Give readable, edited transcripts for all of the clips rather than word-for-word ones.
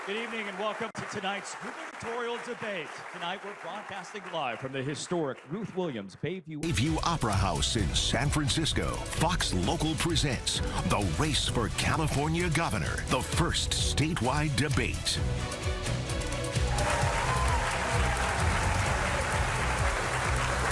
Good evening and welcome to tonight's gubernatorial debate. Tonight we're broadcasting live from the historic Ruth Williams Bayview Opera House in San Francisco. Fox Local presents the race for California governor, the first statewide debate.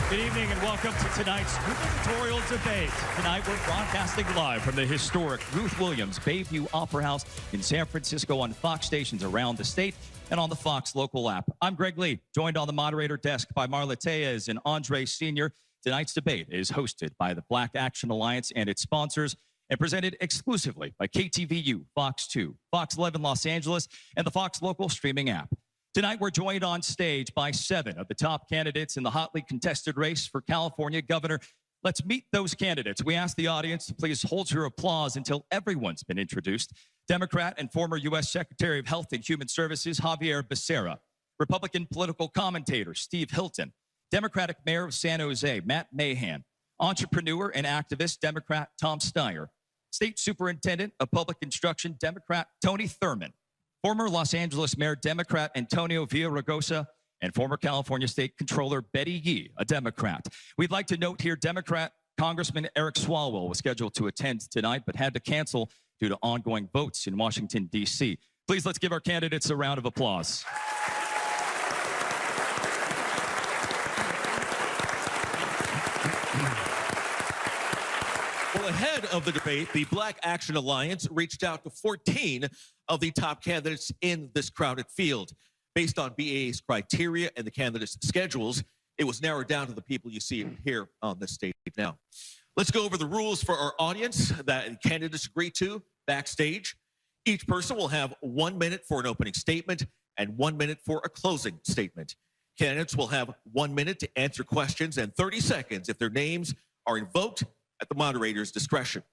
Good evening and welcome to tonight's gubernatorial debate. Tonight we're broadcasting live from the historic Ruth Williams Bayview Opera House in San Francisco on Fox stations around the state and on the Fox Local app. I'm Greg Lee, joined on the moderator desk by Marla Tejas and Andre Sr. Tonight's debate is hosted by the Black Action Alliance and its sponsors and presented exclusively by KTVU, Fox 2, Fox 11 Los Angeles, and the Fox Local streaming app. Tonight, we're joined on stage by 7 of the top candidates in the hotly contested race for California governor. Let's meet those candidates. We ask the audience to please hold your applause until everyone's been introduced. Democrat and former U.S. Secretary of Health and Human Services, Xavier Becerra. Republican political commentator, Steve Hilton. Democratic Mayor of San Jose, Matt Mahan. Entrepreneur and activist, Democrat Tom Steyer. State Superintendent of Public Instruction, Democrat Tony Thurmond. Former Los Angeles Mayor Democrat Antonio Villaraigosa, and former California State Controller Betty Yee, a Democrat. We'd like to note here Democrat Congressman Eric Swalwell was scheduled to attend tonight, but had to cancel due to ongoing votes in Washington, D.C. Please let's give our candidates a round of applause. Well, ahead of the debate, the Black Action Alliance reached out to 14 of the top candidates in this crowded field. Based on BAA's criteria and the candidates' schedules, it was narrowed down to the people you see here on this stage now. Let's go over the rules for our audience that candidates agree to backstage. Each person will have 1 minute for an opening statement and 1 minute for a closing statement. Candidates will have 1 minute to answer questions and 30 seconds if their names are invoked at the moderator's discretion.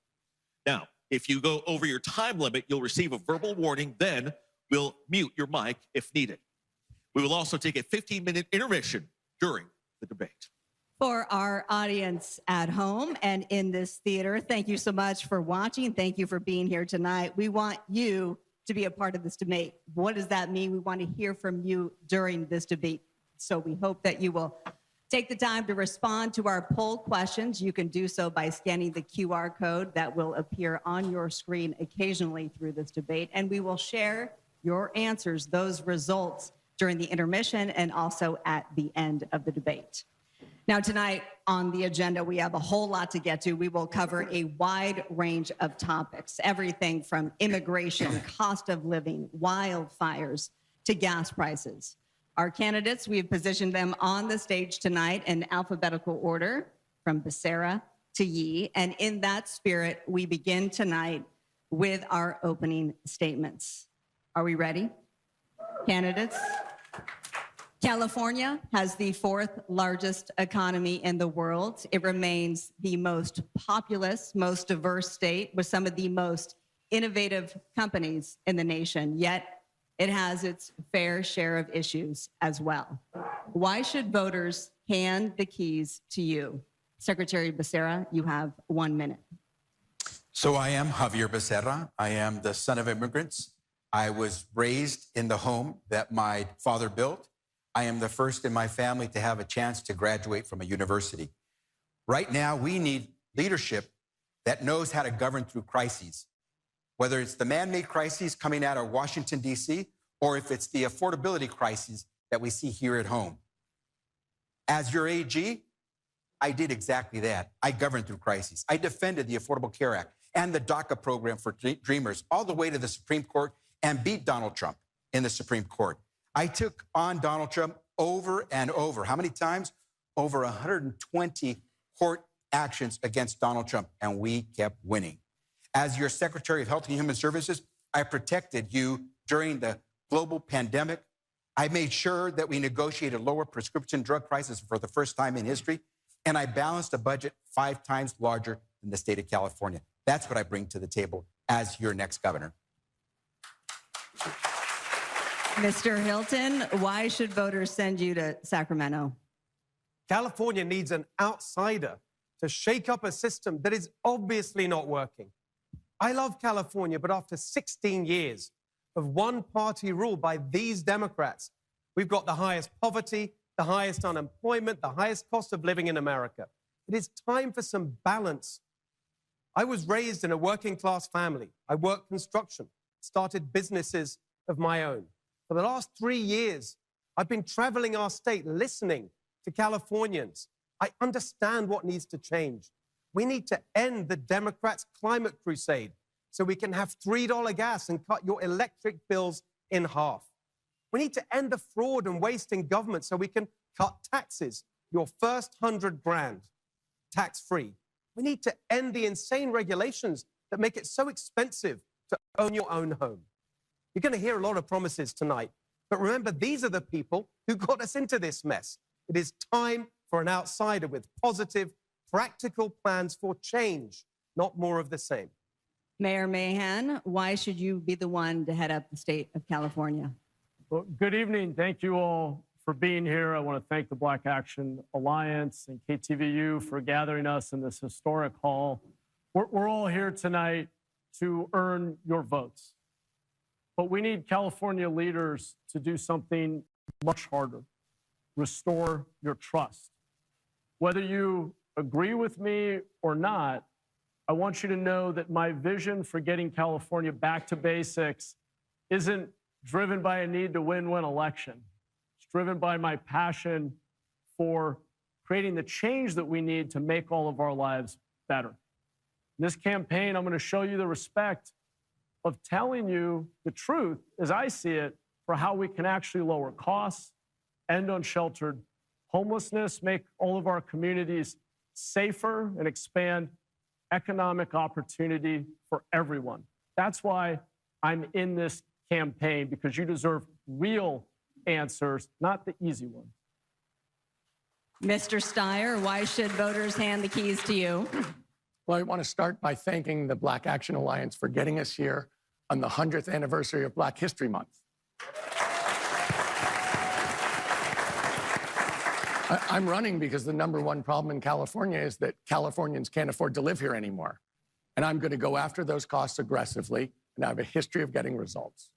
Now, if you go over your time limit, you'll receive a verbal warning, then we'll mute your mic if needed. We will also take a 15-minute intermission during the debate. For our audience at home and in this theater, thank you so much for watching. Thank you for being here tonight. We want you to be a part of this debate. What does that mean? We want to hear from you during this debate. So we hope that you will take the time to respond to our poll questions. You can do so by scanning the QR code that will appear on your screen occasionally through this debate, and we will share your answers, those results, during the intermission and also at the end of the debate. Now, tonight on the agenda, we have a whole lot to get to. We will cover a wide range of topics, everything from immigration, cost of living, wildfires, to gas prices. Our candidates, we've positioned them on the stage tonight in alphabetical order from Becerra to Yee. And in that spirit, we begin tonight with our opening statements. Are we ready? Candidates? California has the 4th largest economy in the world. It remains the most populous, most diverse state with some of the most innovative companies in the nation. Yet, it has its fair share of issues as well. Why should voters hand the keys to you? Secretary Becerra, you have 1 minute. So I am Xavier Becerra. I am the son of immigrants. I was raised in the home that my father built. I am the first in my family to have a chance to graduate from a university. Right now, we need leadership that knows how to govern through crises. Whether it's the man-made crises coming out of Washington, D.C., or if it's the affordability crises that we see here at home. As your AG, I did exactly that. I governed through crises. I defended the Affordable Care Act and the DACA program for Dreamers all the way to the Supreme Court and beat Donald Trump in the Supreme Court. I took on Donald Trump over and over. How many times? Over 120 court actions against Donald Trump, and we kept winning. As your Secretary of Health and Human Services, I protected you during the global pandemic. I made sure that we negotiated lower prescription drug prices for the first time in history, and I balanced a budget 5 times larger than the state of California. That's what I bring to the table as your next governor. Mr. Hilton, why should voters send you to Sacramento? California needs an outsider to shake up a system that is obviously not working. I love California, but after 16 years, of one-party rule by these Democrats. We've got the highest poverty, the highest unemployment, the highest cost of living in America. It is time for some balance. I was raised in a working-class family. I worked construction, started businesses of my own. For the last 3 years, I've been traveling our state, listening to Californians. I understand what needs to change. We need to end the Democrats' climate crusade so we can have $3 gas and cut your electric bills in half. We need to end the fraud and waste in government so we can cut taxes, your first 100 grand, tax-free. We need to end the insane regulations that make it so expensive to own your own home. You're going to hear a lot of promises tonight, but remember, these are the people who got us into this mess. It is time for an outsider with positive, practical plans for change, not more of the same. Mayor Mahan, why should you be the one to head up the state of California? Well, good evening. Thank you all for being here. I want to thank the Black Action Alliance and KTVU for gathering us in this historic hall. We're all here tonight to earn your votes. But we need California leaders to do something much harder: restore your trust. Whether you agree with me or not, I want you to know that my vision for getting California back to basics isn't driven by a need to win one election. It's driven by my passion for creating the change that we need to make all of our lives better. In this campaign, I'm going to show you the respect of telling you the truth, as I see it, for how we can actually lower costs, end unsheltered homelessness, make all of our communities safer, and expand economic opportunity for everyone. That's why I'm in this campaign, because you deserve real answers, not the easy ones. Mr. Steyer, why should voters hand the keys to you? Well, I want to start by thanking the Black Action Alliance for getting us here on the 100th anniversary of Black History Month. I'm running because the #1 problem in California is that Californians can't afford to live here anymore. And I'm going to go after those costs aggressively, and I have a history of getting results.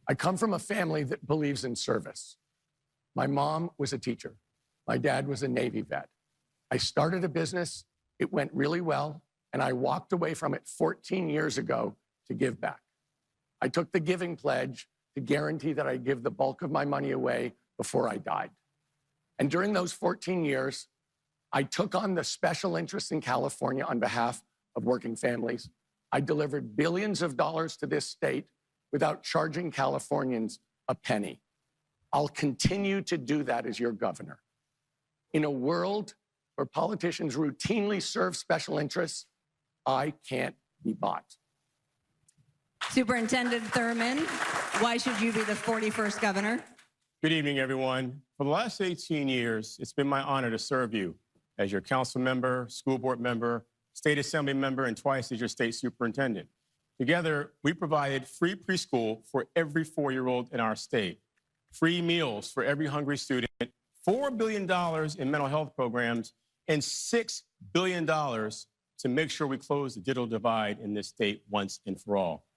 I come from a family that believes in service. My mom was a teacher. My dad was a Navy vet. I started a business. It went really well, and I walked away from it 14 years ago to give back. I took the giving pledge to guarantee that I'd give the bulk of my money away before I died. And during those 14 years, I took on the special interest in California on behalf of working families. I delivered billions of dollars to this state without charging Californians a penny. I'll continue to do that as your governor. In a world where politicians routinely serve special interests, I can't be bought. Superintendent Thurmond, why should you be the 41st governor? Good evening, everyone. For the last 18 years, it's been my honor to serve you as your council member, school board member, state assembly member, and twice as your state superintendent. Together, we provided free preschool for every 4-year-old in our state, free meals for every hungry student, $4 billion in mental health programs, and $6 billion to make sure we close the digital divide in this state once and for all.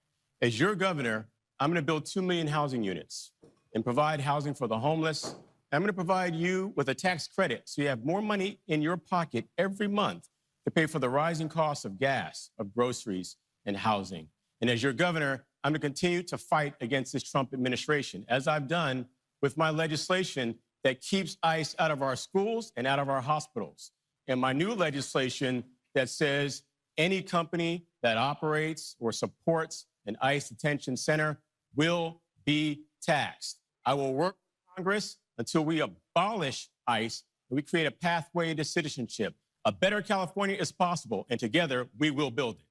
As your governor, I'm going to build 2 million housing units and provide housing for the homeless. I'm going to provide you with a tax credit so you have more money in your pocket every month to pay for the rising costs of gas, of groceries, and housing. And as your governor, I'm going to continue to fight against this Trump administration, as I've done with my legislation that keeps ICE out of our schools and out of our hospitals. And my new legislation that says any company that operates or supports an ICE detention center will be taxed. I will work with Congress until we abolish ICE and we create a pathway to citizenship. A better California is possible, and together we will build it.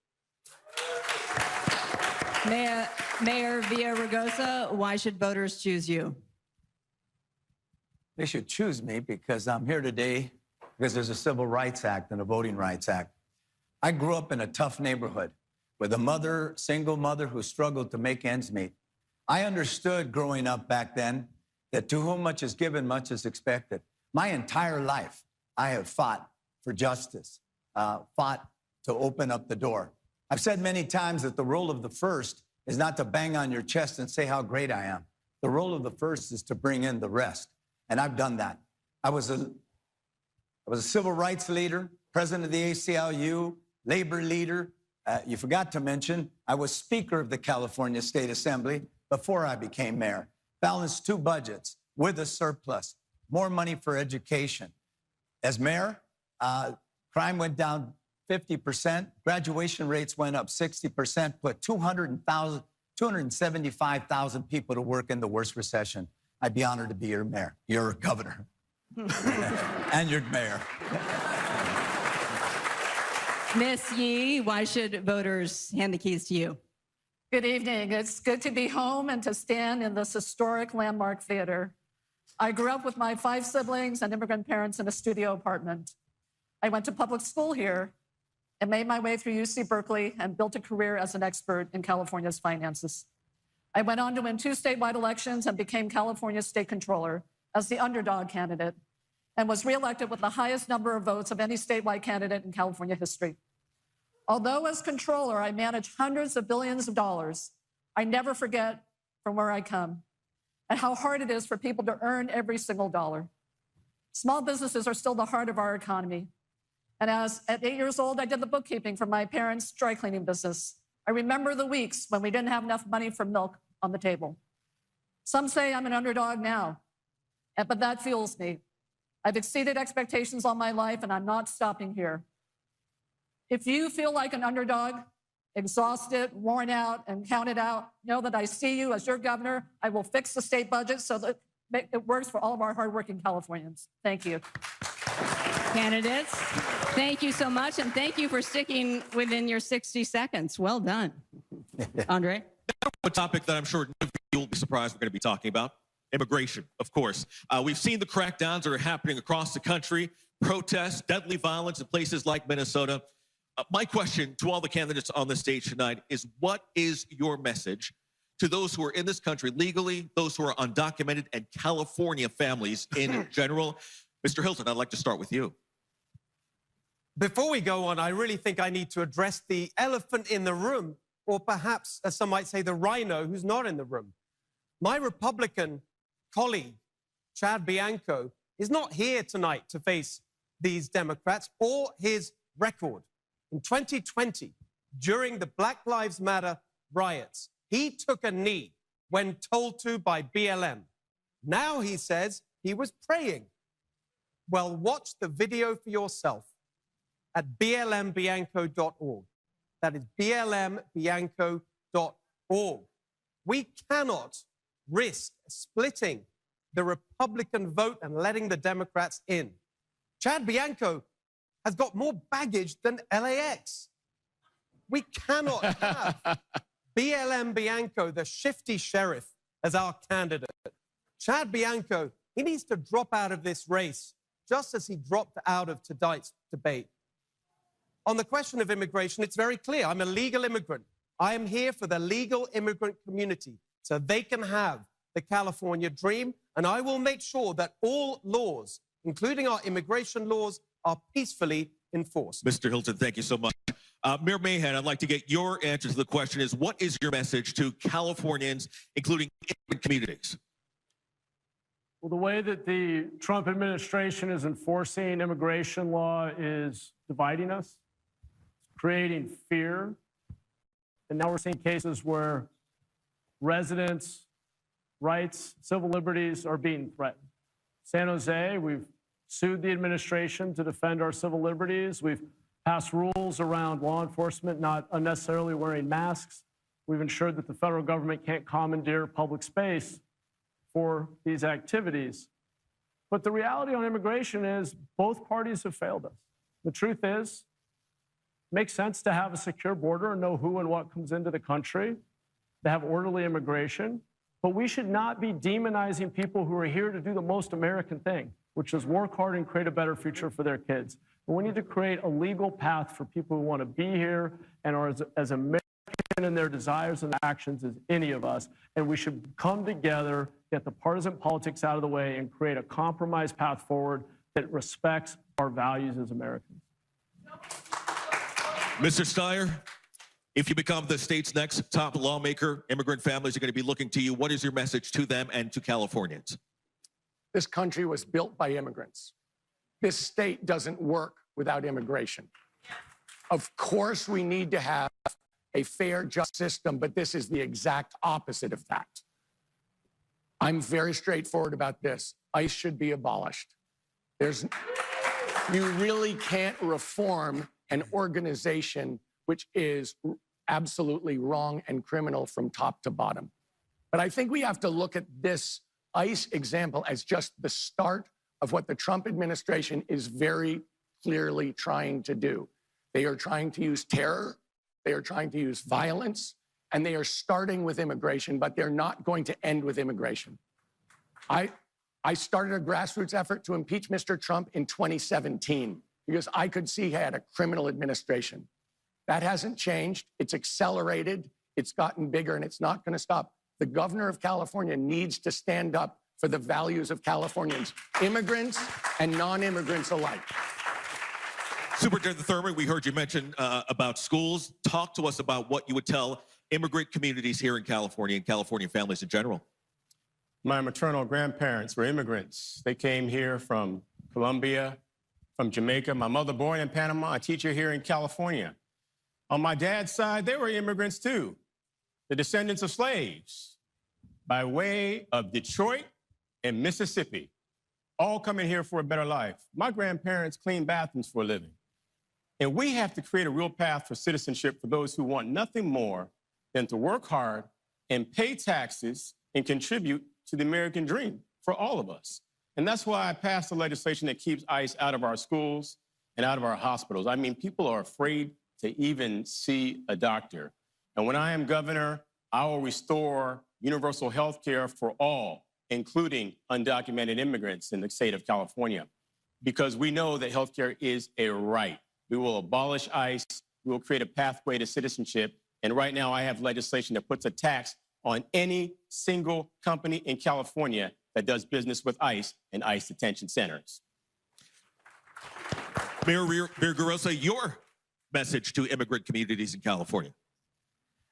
Mayor Villaraigosa, why should voters choose you? They should choose me because I'm here today because there's a Civil Rights Act and a Voting Rights Act. I grew up in a tough neighborhood with a mother, single mother who struggled to make ends meet. I understood growing up back then that to whom much is given, much is expected. My entire life, I have fought for justice, fought to open up the door. I've said many times that the role of the first is not to bang on your chest and say how great I am. The role of the first is to bring in the rest. And I've done that. I was a civil rights leader, president of the ACLU, labor leader. You forgot to mention, I was Speaker of the California State Assembly before I became mayor. Balanced 2 budgets with a surplus, more money for education. As mayor, crime went down 50%, graduation rates went up 60%, put 275,000 people to work in the worst recession. I'd be honored to be your mayor, your governor, and your mayor. Miss Yee, why should voters hand the keys to you? Good evening. It's good to be home and to stand in this historic landmark theater. I grew up with my 5 siblings and immigrant parents in a studio apartment. I went to public school here and made my way through UC Berkeley and built a career as an expert in California's finances. I went on to win 2 statewide elections and became California's state controller as the underdog candidate and was reelected with the highest number of votes of any statewide candidate in California history. Although as controller, I manage hundreds of billions of dollars, I never forget from where I come and how hard it is for people to earn every single dollar. Small businesses are still the heart of our economy. And at 8 years old, I did the bookkeeping for my parents' dry cleaning business. I remember the weeks when we didn't have enough money for milk on the table. Some say I'm an underdog now, but that fuels me. I've exceeded expectations all my life, and I'm not stopping here. If you feel like an underdog, exhausted, worn out, and counted out, know that I see you as your governor. I will fix the state budget so that it works for all of our hardworking Californians. Thank you. Candidates, thank you so much, and thank you for sticking within your 60 seconds. Well done. Andre? A topic that I'm sure none of you will be surprised we're going to be talking about, immigration, of course. We've seen the crackdowns that are happening across the country, protests, deadly violence in places like Minnesota. My question to all the candidates on the stage tonight is, what is your message to those who are in this country legally, those who are undocumented, and California families in general? Mr. Hilton, I'd like to start with you. Before we go on, I really think I need to address the elephant in the room, or perhaps, as some might say, the rhino who's not in the room. My Republican colleague, Chad Bianco, is not here tonight to face these Democrats or his record. In 2020, during the Black Lives Matter riots, he took a knee when told to by BLM. Now he says he was praying. Well, watch the video for yourself at blmbianco.org. That is blmbianco.org. We cannot risk splitting the Republican vote and letting the Democrats in. Chad Bianco has got more baggage than LAX. We cannot have BLM Bianco, the shifty sheriff, as our candidate. Chad Bianco, he needs to drop out of this race, just as he dropped out of tonight's debate. On the question of immigration, it's very clear. I'm a legal immigrant. I am here for the legal immigrant community so they can have the California dream, and I will make sure that all laws, including our immigration laws, are peacefully enforced. Mr. Hilton, thank you so much. Mayor Mahan, I'd like to get your answer to the question is, what is your message to Californians, including immigrant communities? Well, the way that the Trump administration is enforcing immigration law is dividing us, creating fear. And now we're seeing cases where residents' rights, civil liberties are being threatened. San Jose, we've sued the administration to defend our civil liberties. We've passed rules around law enforcement not unnecessarily wearing masks. We've ensured that the federal government can't commandeer public space for these activities. But the reality on immigration is both parties have failed us. The truth is, it makes sense to have a secure border and know who and what comes into the country, to have orderly immigration, but we should not be demonizing people who are here to do the most American thing, which is work hard and create a better future for their kids. But we need to create a legal path for people who want to be here and are as American in their desires and actions as any of us. And we should come together, get the partisan politics out of the way, and create a compromise path forward that respects our values as Americans. Mr. Steyer, If you become the state's next top lawmaker, immigrant families are going to be looking to you. What is your message to them and to Californians? This country was built by immigrants. This state doesn't work without immigration. Of course, we need to have a fair, just system, but this is the exact opposite of that. I'm very straightforward about this. ICE should be abolished. You really can't reform an organization which is absolutely wrong and criminal from top to bottom. But I think we have to look at this ICE example as just the start of what the Trump administration is very clearly trying to do. They are trying to use terror, they are trying to use violence, and they are starting with immigration, but they're not going to end with immigration. I started a grassroots effort to impeach Mr. Trump in 2017 because I could see he had a criminal administration. That hasn't changed. It's accelerated. It's gotten bigger, and it's not going to stop. The governor of California needs to stand up for the values of Californians, immigrants and non-immigrants alike. Superintendent Thurmond, we heard you mention about schools. Talk to us about what you would tell immigrant communities here in California and California families in general. My maternal grandparents were immigrants. They came here from Colombia, from Jamaica. My mother born in Panama, a teacher here in California. On my dad's side, they were immigrants too, the descendants of slaves by way of Detroit and Mississippi, all coming here for a better life. My grandparents cleaned bathrooms for a living. And we have to create a real path for citizenship for those who want nothing more than to work hard and pay taxes and contribute to the American dream for all of us. And that's why I passed the legislation that keeps ICE out of our schools and out of our hospitals. I mean, people are afraid to even see a doctor. And when I am governor, I will restore universal health care for all, including undocumented immigrants in the state of California, because we know that health care is a right. We will abolish ICE. We will create a pathway to citizenship. And right now I have legislation that puts a tax on any single company in California that does business with ICE and ICE detention centers. Mayor Villaraigosa, your message to immigrant communities in California.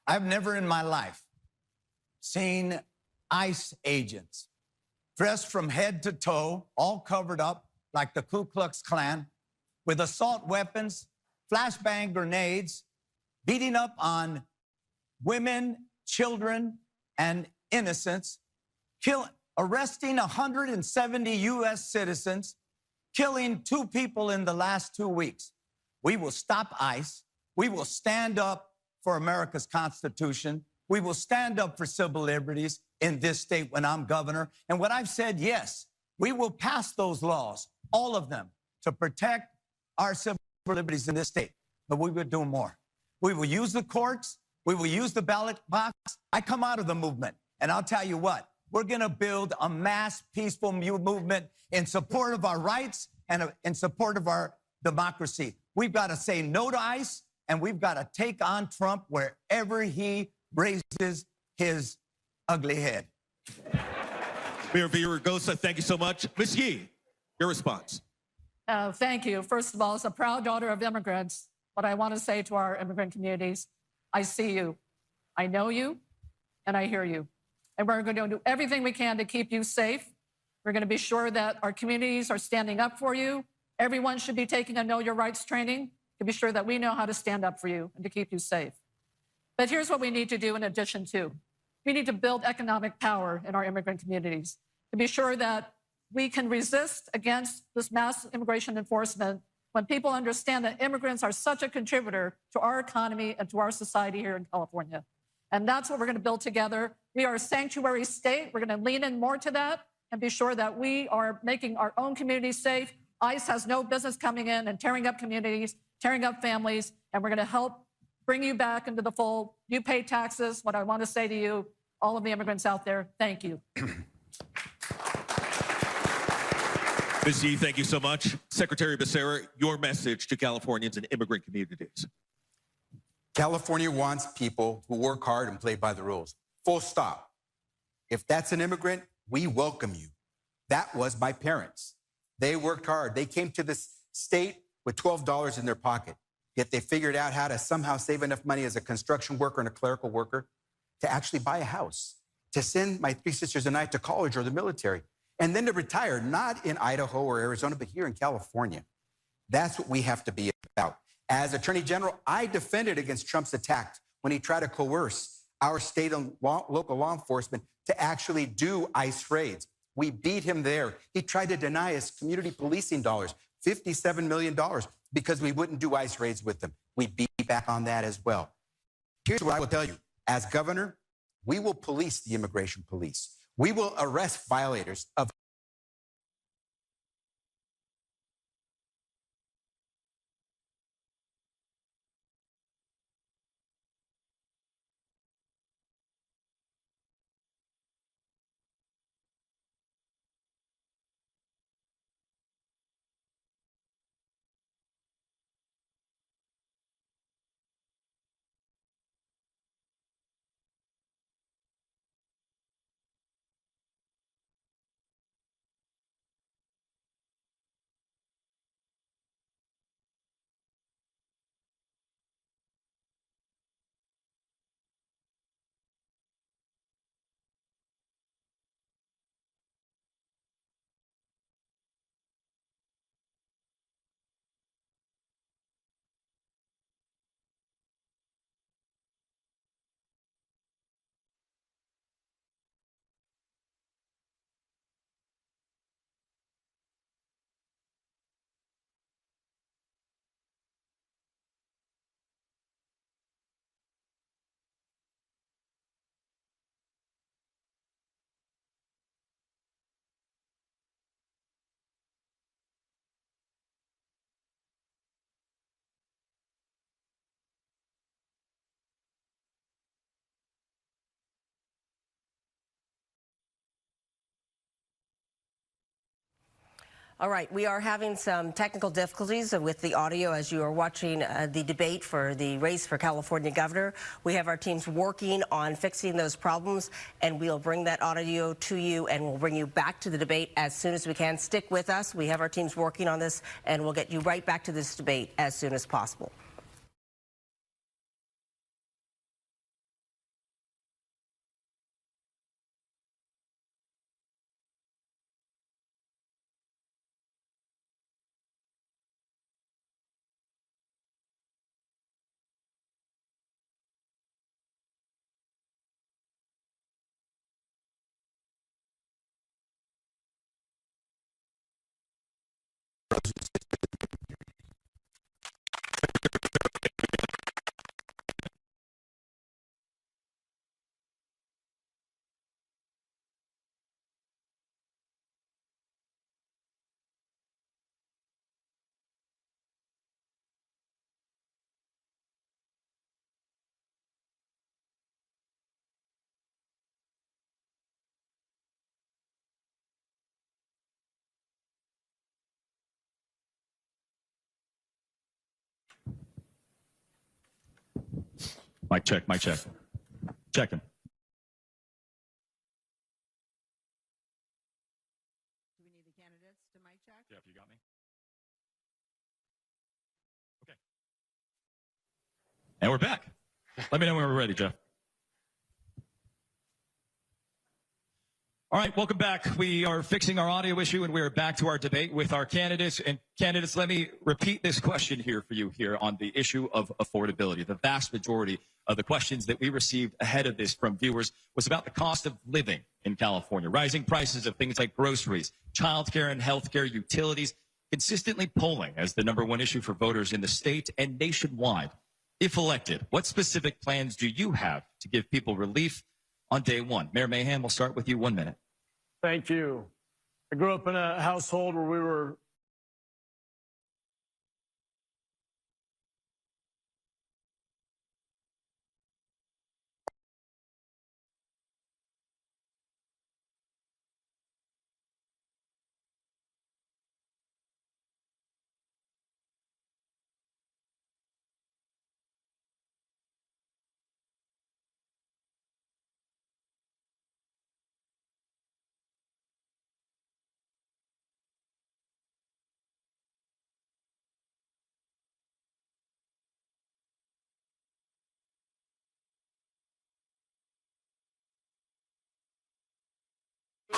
I've never in my life seen ICE agents dressed from head to toe, all covered up like the Ku Klux Klan, with assault weapons, flashbang grenades, beating up on women, children, and innocents, arresting 170 U.S. citizens, killing 2 people in the last 2 weeks. We will stop ICE. We will stand up for America's Constitution. We will stand up for civil liberties in this state when I'm governor. And what I've said, yes, we will pass those laws, all of them, to protect our civil liberties in this state. But we will do more. We will use the courts. We will use the ballot box. I come out of the movement, and I'll tell you what, we're going to build a mass peaceful movement in support of our rights and in support of our democracy. We've got to say no to ICE, and we've got to take on Trump wherever he raises his ugly head. Mayor Villaraigosa, thank you so much. Ms. Yee, your response. Thank you. First of all, as a proud daughter of immigrants, what I want to say to our immigrant communities, I see you, I know you, and I hear you. And we're going to do everything we can to keep you safe. We're going to be sure that our communities are standing up for you. Everyone should be taking a Know Your Rights training to be sure that we know how to stand up for you and to keep you safe. But here's what we need to do in addition to. We need to build economic power in our immigrant communities to be sure that we can resist against this mass immigration enforcement when people understand that immigrants are such a contributor to our economy and to our society here in California. And that's what we're going to build together. We are a sanctuary state. We're going to lean in more to that and be sure that we are making our own communities safe. ICE has no business coming in and tearing up communities, tearing up families, and we're going to help bring you back into the fold. You pay taxes. What I want to say to you, all of the immigrants out there, thank you. Ms. Yee, thank you so much. Secretary Becerra, your message to Californians and immigrant communities. California wants people who work hard and play by the rules. Full stop. If that's an immigrant, we welcome you. That was my parents. They worked hard. They came to this state with $12 in their pocket. yet they figured out how to somehow save enough money as a construction worker and a clerical worker to actually buy a house, to send my 3 sisters and I to college or the military, and then to retire, not in Idaho or Arizona, but here in California. That's what we have to be about. As Attorney General, I defended against Trump's attack when he tried to coerce our state and local law enforcement to actually do ICE raids. We beat him there. He tried to deny us community policing dollars, $57 million, because we wouldn't do ICE raids with them. We beat back on that as well. Here's what I will tell you. As governor, we will police the immigration police. We will arrest violators of All right, we are having some technical difficulties with the audio as you are watching the debate for the race for California governor. We have our teams working on fixing those problems, and we'll bring that audio to you, and we'll bring you back to the debate as soon as we can. Stick with us. We have our teams working on this, and we'll get you right back to this debate as soon as possible. Mic check, mic check. Checking. Do we need the candidates to mic check? Jeff, you got me? Okay. And we're back. Let me know when we're ready, Jeff. All right, welcome back. We are fixing our audio issue, and we are back to our debate with our candidates. And candidates, let me repeat this question here for you here on the issue of affordability. The vast majority of the questions that we received ahead of this from viewers was about the cost of living in California, rising prices of things like groceries, childcare and healthcare, utilities, consistently polling as the #1 issue for voters in the state and nationwide. If elected, what specific plans do you have to give people relief on day one? Mayor Mahan, we'll start with you. 1 minute. Thank you. I grew up in a household where we were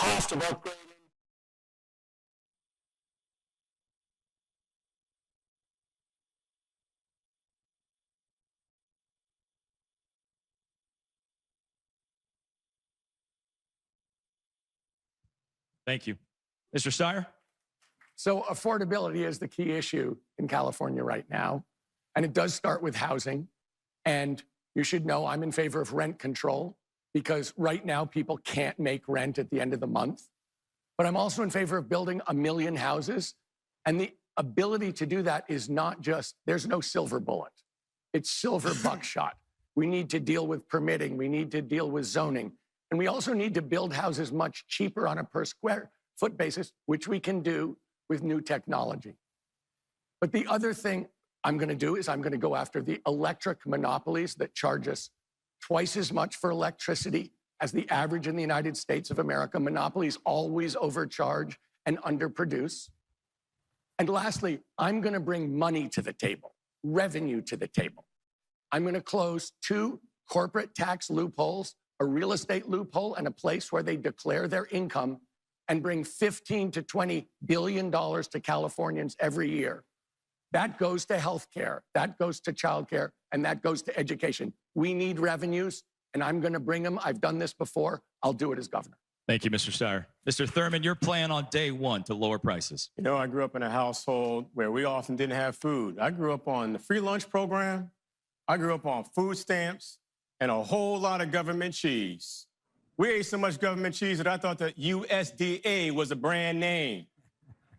cost of upgrading. Thank you. Mr. Steyer? So affordability is the key issue in California right now. And it does start with housing. And you should know I'm in favor of rent control because right now people can't make rent at the end of the month. But I'm also in favor of building 1 million houses. And the ability to do that is not just, there's no silver bullet. It's silver buckshot. We need to deal with permitting. We need to deal with zoning. And we also need to build houses much cheaper on a per square foot basis, which we can do with new technology. But the other thing I'm going to do is I'm going to go after the electric monopolies that charge us twice as much for electricity as the average in the United States of America. Monopolies always overcharge and underproduce. And lastly, I'm going to bring money to the table, revenue to the table. I'm going to close 2 corporate tax loopholes, a real estate loophole and a place where they declare their income, and bring $15 to $20 billion to Californians every year. That goes to healthcare, that goes to childcare, and that goes to education. We need revenues, and I'm going to bring them. I've done this before. I'll do it as governor. Thank you, Mr. Steyer. Mr. Thurmond, your plan on day one to lower prices. You know, I grew up in a household where we often didn't have food. I grew up on the free lunch program. I grew up on food stamps and a whole lot of government cheese. We ate so much government cheese that I thought that USDA was a brand name.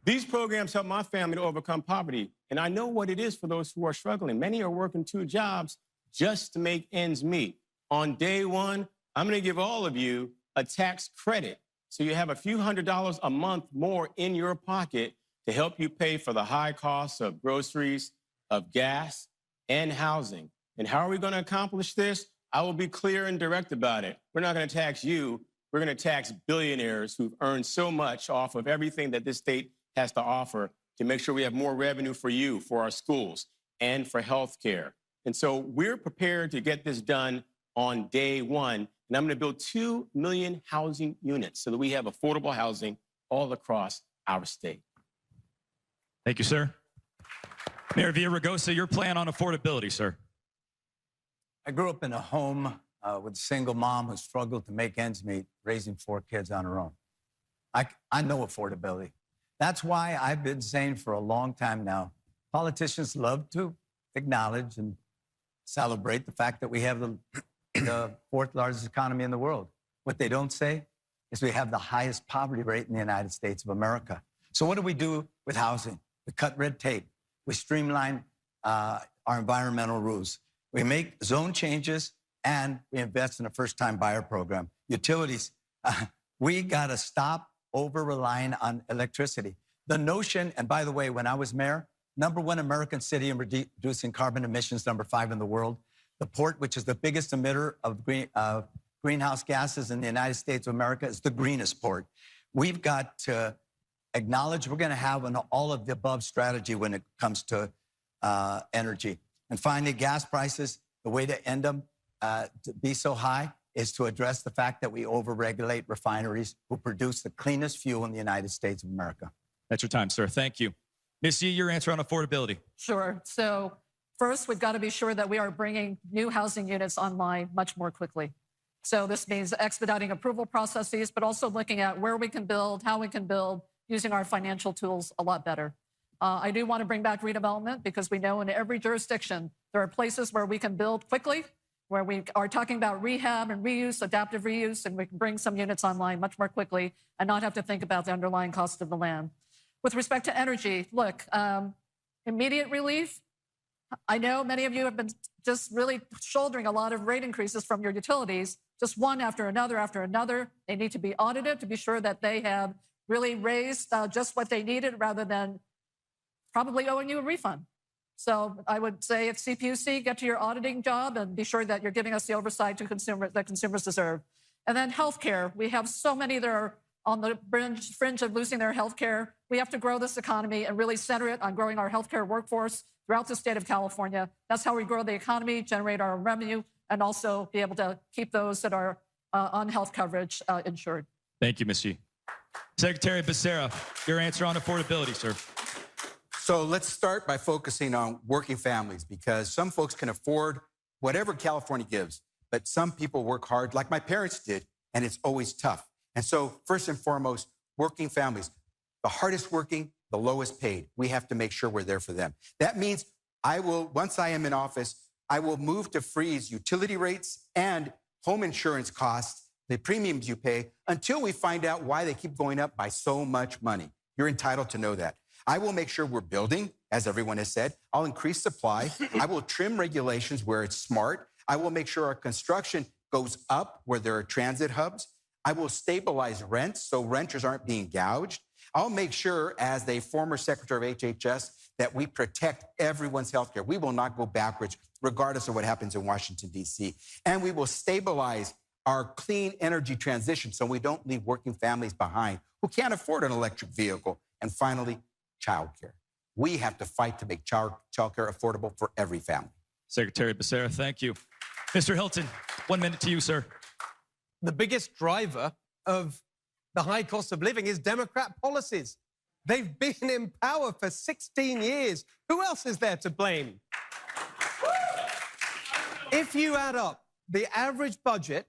These programs help my family to overcome poverty, and I know what it is for those who are struggling. Many are working 2 jobs just to make ends meet. On day one, I'm going to give all of you a tax credit, so you have a few $100s a month more in your pocket to help you pay for the high costs of groceries, of gas, and housing. And how are we going to accomplish this? I will be clear and direct about it. We're not going to tax you. We're going to tax billionaires who've earned so much off of everything that this state has to offer to make sure we have more revenue for you, for our schools, and for health care. And so we're prepared to get this done on day one. And I'm going to build 2 million housing units so that we have affordable housing all across our state. Thank you, sir. Mayor Villaraigosa, your plan on affordability, sir. I grew up in a home with a single mom who struggled to make ends meet, raising 4 kids on her own. I know affordability. That's why I've been saying for a long time now, politicians love to acknowledge and celebrate the fact that we have the 4th largest economy in the world. What they don't say is we have the highest poverty rate in the United States of America. So what do we do with housing? We cut red tape. We streamline our environmental rules. We make zone changes, and we invest in a first-time buyer program. Utilities, we got to stop over-relying on electricity. The notion, and by the way, when I was mayor, #1 American city in reducing carbon emissions, #5 in the world. The port, which is the biggest emitter of greenhouse gases in the United States of America, is the greenest port. We've got to acknowledge we're going to have an all-of-the-above strategy when it comes to energy. And finally, gas prices, the way to end them to be so high is to address the fact that we overregulate refineries who produce the cleanest fuel in the United States of America. That's your time, sir. Thank you. Ms. Yee, your answer on affordability. Sure. So first, we've got to be sure that we are bringing new housing units online much more quickly. So this means expediting approval processes, but also looking at where we can build, how we can build, using our financial tools a lot better. I do want to bring back redevelopment because we know in every jurisdiction, there are places where we can build quickly, where we are talking about rehab and reuse, adaptive reuse, and we can bring some units online much more quickly and not have to think about the underlying cost of the land. With respect to energy, look, immediate relief. I know many of you have been just really shouldering a lot of rate increases from your utilities, just one after another. They need to be audited to be sure that they have really raised just what they needed rather than probably owing you a refund. So I would say at CPUC, get to your auditing job and be sure that you're giving us the oversight that consumers deserve. And then healthcare. We have so many that are on the fringe of losing their healthcare. We have to grow this economy and really center it on growing our healthcare workforce throughout the state of California. That's how we grow the economy, generate our revenue, and also be able to keep those that are on health coverage insured. Thank you, Ms. Yee. Secretary Becerra, your answer on affordability, sir. So let's start by focusing on working families, because some folks can afford whatever California gives, but some people work hard like my parents did, and it's always tough. And so first and foremost, working families, the hardest working, the lowest paid. We have to make sure we're there for them. That means once I am in office, I will move to freeze utility rates and home insurance costs, the premiums you pay, until we find out why they keep going up by so much money. You're entitled to know that. I will make sure we're building, as everyone has said. I'll increase supply. I will trim regulations where it's smart. I will make sure our construction goes up where there are transit hubs. I will stabilize rents so renters aren't being gouged. I'll make sure, as the former Secretary of HHS, that we protect everyone's health care. We will not go backwards, regardless of what happens in Washington, D.C. And we will stabilize our clean energy transition so we don't leave working families behind who can't afford an electric vehicle. And finally, childcare. We have to fight to make childcare affordable for every family. Secretary Becerra, thank you. Mr. Hilton, 1 minute to you, sir. The biggest driver of the high cost of living is Democrat policies. They've been in power for 16 years. Who else is there to blame? If you add up the average budget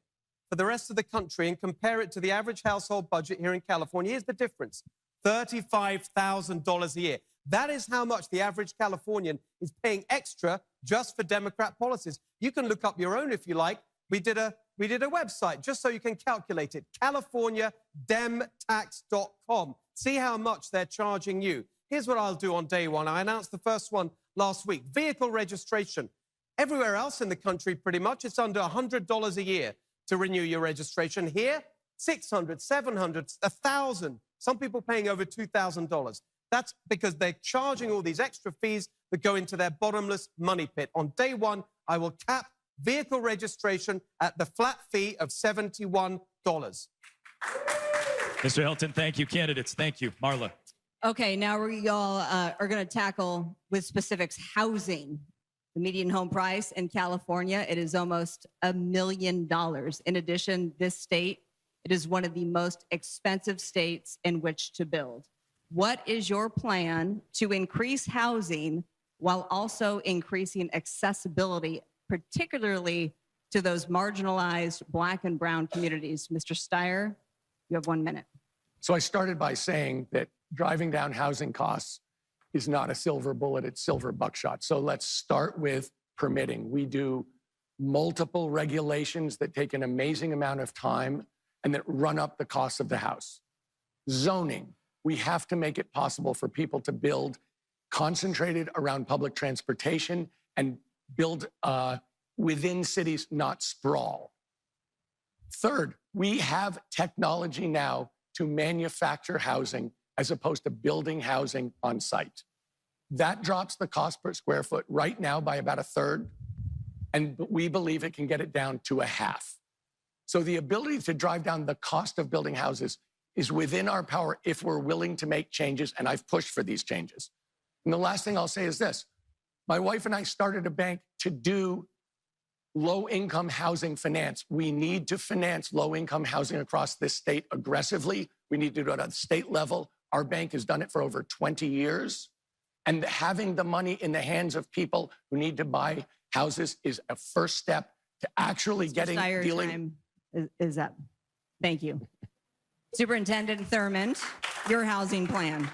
for the rest of the country and compare it to the average household budget here in California, here's the difference. $35,000 a year. That is how much the average Californian is paying extra just for Democrat policies. You can look up your own if you like. We did a website just so you can calculate it. CaliforniaDemTax.com. See how much they're charging you. Here's what I'll do on day one. I announced the first one last week. Vehicle registration. Everywhere else in the country, pretty much, it's under $100 a year to renew your registration. Here, $600, $700, $1,000. Some people paying over $2,000. That's because they're charging all these extra fees that go into their bottomless money pit. On day one, I will cap vehicle registration at the flat fee of $71. Mr. Hilton, thank you. Candidates, thank you. Marla. Okay, now we all are going to tackle with specifics housing. The median home price in California, it is almost $1 million. In addition, this state, it is one of the most expensive states in which to build. What is your plan to increase housing while also increasing accessibility, particularly to those marginalized Black and brown communities? Mr. Steyer, you have 1 minute. So I started by saying that driving down housing costs is not a silver bullet, it's silver buckshot. So let's start with permitting. We do multiple regulations that take an amazing amount of time and that run up the cost of the house. Zoning. We have to make it possible for people to build concentrated around public transportation and build within cities, not sprawl. Third, we have technology now to manufacture housing as opposed to building housing on site. That drops the cost per square foot right now by about 1/3, and we believe it can get it down to 1/2. So the ability to drive down the cost of building houses is within our power if we're willing to make changes, and I've pushed for these changes. And the last thing I'll say is this. My wife and I started a bank to do low-income housing finance. We need to finance low-income housing across this state aggressively. We need to do it at the state level. Our bank has done it for over 20 years. And having the money in the hands of people who need to buy houses is a first step to actually getting Steyer, time is up. Thank you. Superintendent Thurmond, your housing plan.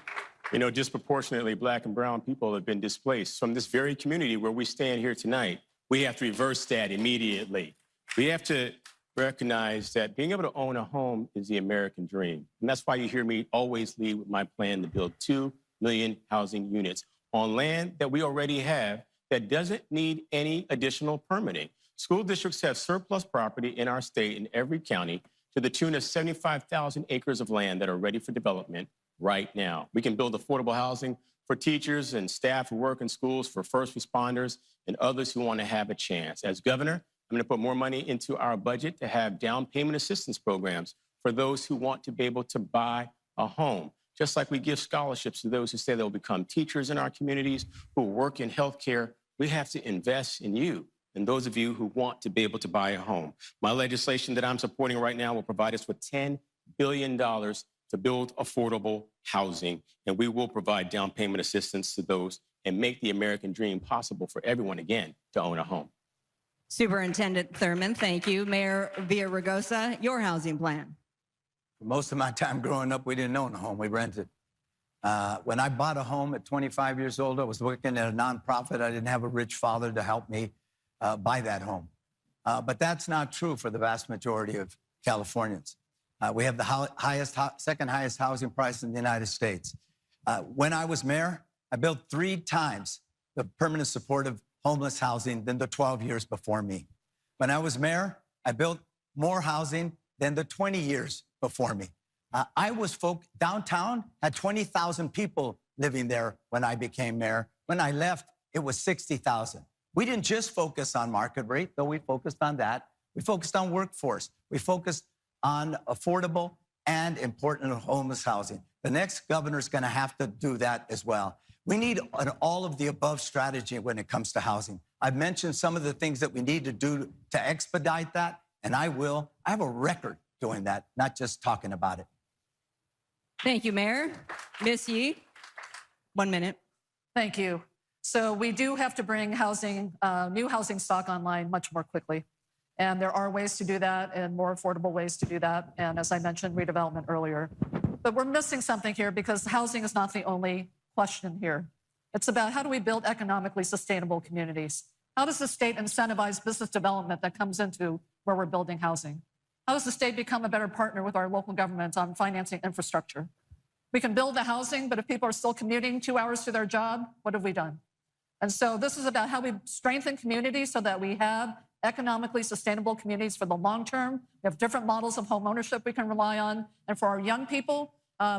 You know, disproportionately Black and brown people have been displaced from this very community where we stand here tonight. We have to reverse that immediately. We have to recognize that being able to own a home is the American dream. And that's why you hear me always lead with my plan to build 2 million housing units on land that we already have that doesn't need any additional permitting. School districts have surplus property in our state in every county to the tune of 75,000 acres of land that are ready for development right now. We can build affordable housing for teachers and staff who work in schools, for first responders, and others who want to have a chance. As governor, I'm going to put more money into our budget to have down payment assistance programs for those who want to be able to buy a home. Just like we give scholarships to those who say they'll become teachers in our communities, who work in healthcare, we have to invest in you and those of you who want to be able to buy a home. My legislation that I'm supporting right now will provide us with $10 billion to to build affordable housing, and we will provide down payment assistance to those and make the American dream possible for everyone again to own a home. Superintendent Thurmond, thank you. Mayor Villaraigosa, your housing plan. For most of my time growing up, we didn't own a home, we rented. When I bought a home at 25 years old, I was working at a nonprofit. I didn't have a rich father to help me buy that home. But that's not true for the vast majority of Californians. We have the second highest housing price in the United States. When I was mayor, I built 3 times the permanent supportive homeless housing than the 12 years before me. When I was mayor, I built more housing than the 20 years before me. Downtown had 20,000 people living there when I became mayor. When I left, it was 60,000. We didn't just focus on market rate, though we focused on that. We focused on workforce. We focused on affordable and important homeless housing. The next governor's going to have to do that as well. We need an all-of-the-above strategy when it comes to housing. I've mentioned some of the things that we need to do to expedite that, and I will. I have a record doing that, not just talking about it. Thank you, Mayor. Ms. Yee, 1 minute. Thank you. So we do have to bring new housing stock online much more quickly. And there are ways to do that and more affordable ways to do that. And as I mentioned, redevelopment earlier. But we're missing something here because housing is not the only question here. It's about how do we build economically sustainable communities? How does the state incentivize business development that comes into where we're building housing? How does the state become a better partner with our local governments on financing infrastructure? We can build the housing, but if people are still commuting 2 hours to their job, what have we done? And so this is about how we strengthen communities so that we have economically sustainable communities for the long term. We have different models of home ownership we can rely on. And for our young people,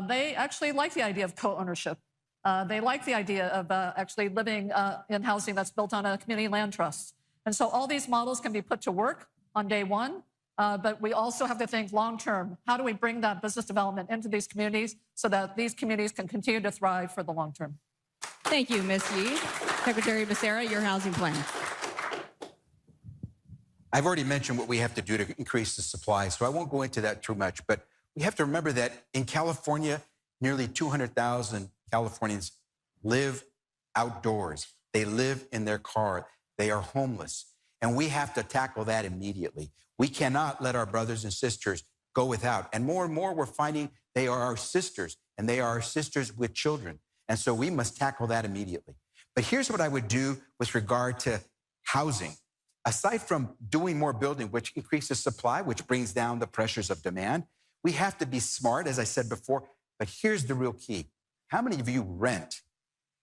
they actually like the idea of co-ownership. They like the idea of actually living in housing that's built on a community land trust. And so all these models can be put to work on day one, but we also have to think long term. How do we bring that business development into these communities so that these communities can continue to thrive for the long term? Thank you, Ms. Yee. Secretary Becerra, your housing plan. I've already mentioned what we have to do to increase the supply, so I won't go into that too much. But we have to remember that in California, nearly 200,000 Californians live outdoors. They live in their car. They are homeless. And we have to tackle that immediately. We cannot let our brothers and sisters go without. And more we're finding they are our sisters, and they are our sisters with children. And so we must tackle that immediately. But here's what I would do with regard to housing. Aside from doing more building, which increases supply, which brings down the pressures of demand, we have to be smart, as I said before. But here's the real key. How many of you rent?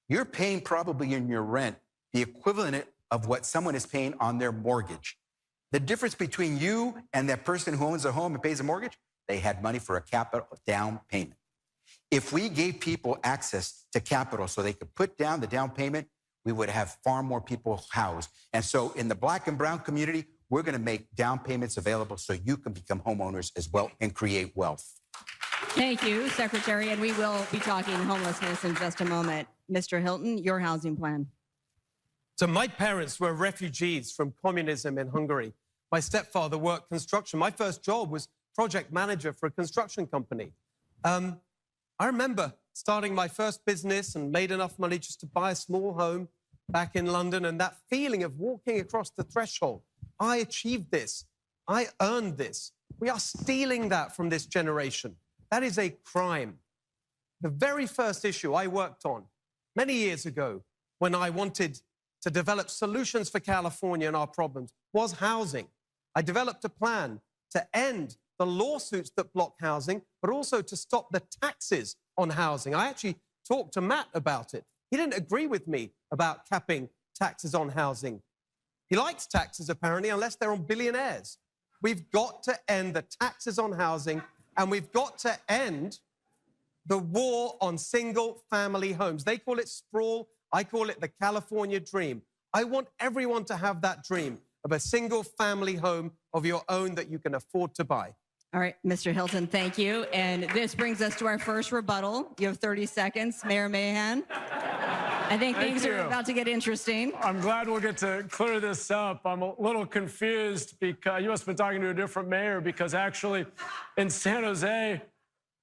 You're paying probably in your rent the equivalent of what someone is paying on their mortgage. The difference between you and that person who owns a home and pays a mortgage, they had money for a capital down payment. If we gave people access to capital so they could put down the down payment, we would have far more people housed. And so in the Black and brown community, we're going to make down payments available so you can become homeowners as well and create wealth. Thank you, Secretary. And we will be talking homelessness in just a moment. Mr. Hilton, your housing plan. So my parents were refugees from communism in Hungary. My stepfather worked construction. My first job was project manager for a construction company. I remember starting my first business and made enough money just to buy a small home back in London, and that feeling of walking across the threshold. I achieved this. I earned this. We are stealing that from this generation. That is a crime. The very first issue I worked on many years ago when I wanted to develop solutions for California and our problems was housing. I developed a plan to end the lawsuits that block housing, but also to stop the taxes on housing. I actually talked to Matt about it. He didn't agree with me about capping taxes on housing. He likes taxes, apparently, unless they're on billionaires. We've got to end the taxes on housing, and we've got to end the war on single-family homes. They call it sprawl. I call it the California dream. I want everyone to have that dream of a single-family home of your own that you can afford to buy. All right, Mr. Hilton, thank you. And this brings us to our first rebuttal. You have 30 seconds, Mayor Mahan. I think things are about to get interesting. I'm glad we'll get to clear this up. I'm a little confused because you must have been talking to a different mayor, because actually in San Jose,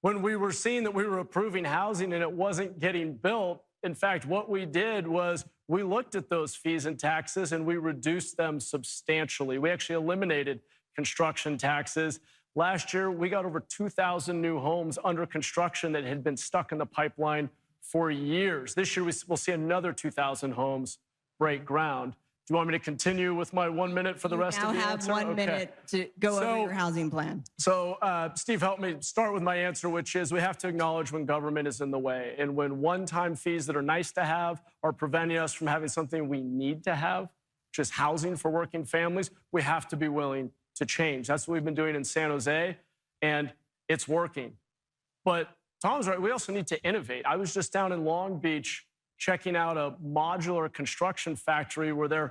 when we were seeing that we were approving housing and it wasn't getting built, in fact, what we did was we looked at those fees and taxes and we reduced them substantially. We actually eliminated construction taxes. Last year, we got over 2,000 new homes under construction that had been stuck in the pipeline for years. This year, we'll see another 2,000 homes break ground. Do you want me to continue with my 1 minute for the rest of the answer? You now have 1 minute to go over your housing plan. So, Steve, help me start with my answer, which is we have to acknowledge when government is in the way. And when one-time fees that are nice to have are preventing us from having something we need to have, which is housing for working families, we have to be willing to change. That's what we've been doing in San Jose, and it's working. But Tom's right, we also need to innovate. I was just down in Long Beach checking out a modular construction factory where they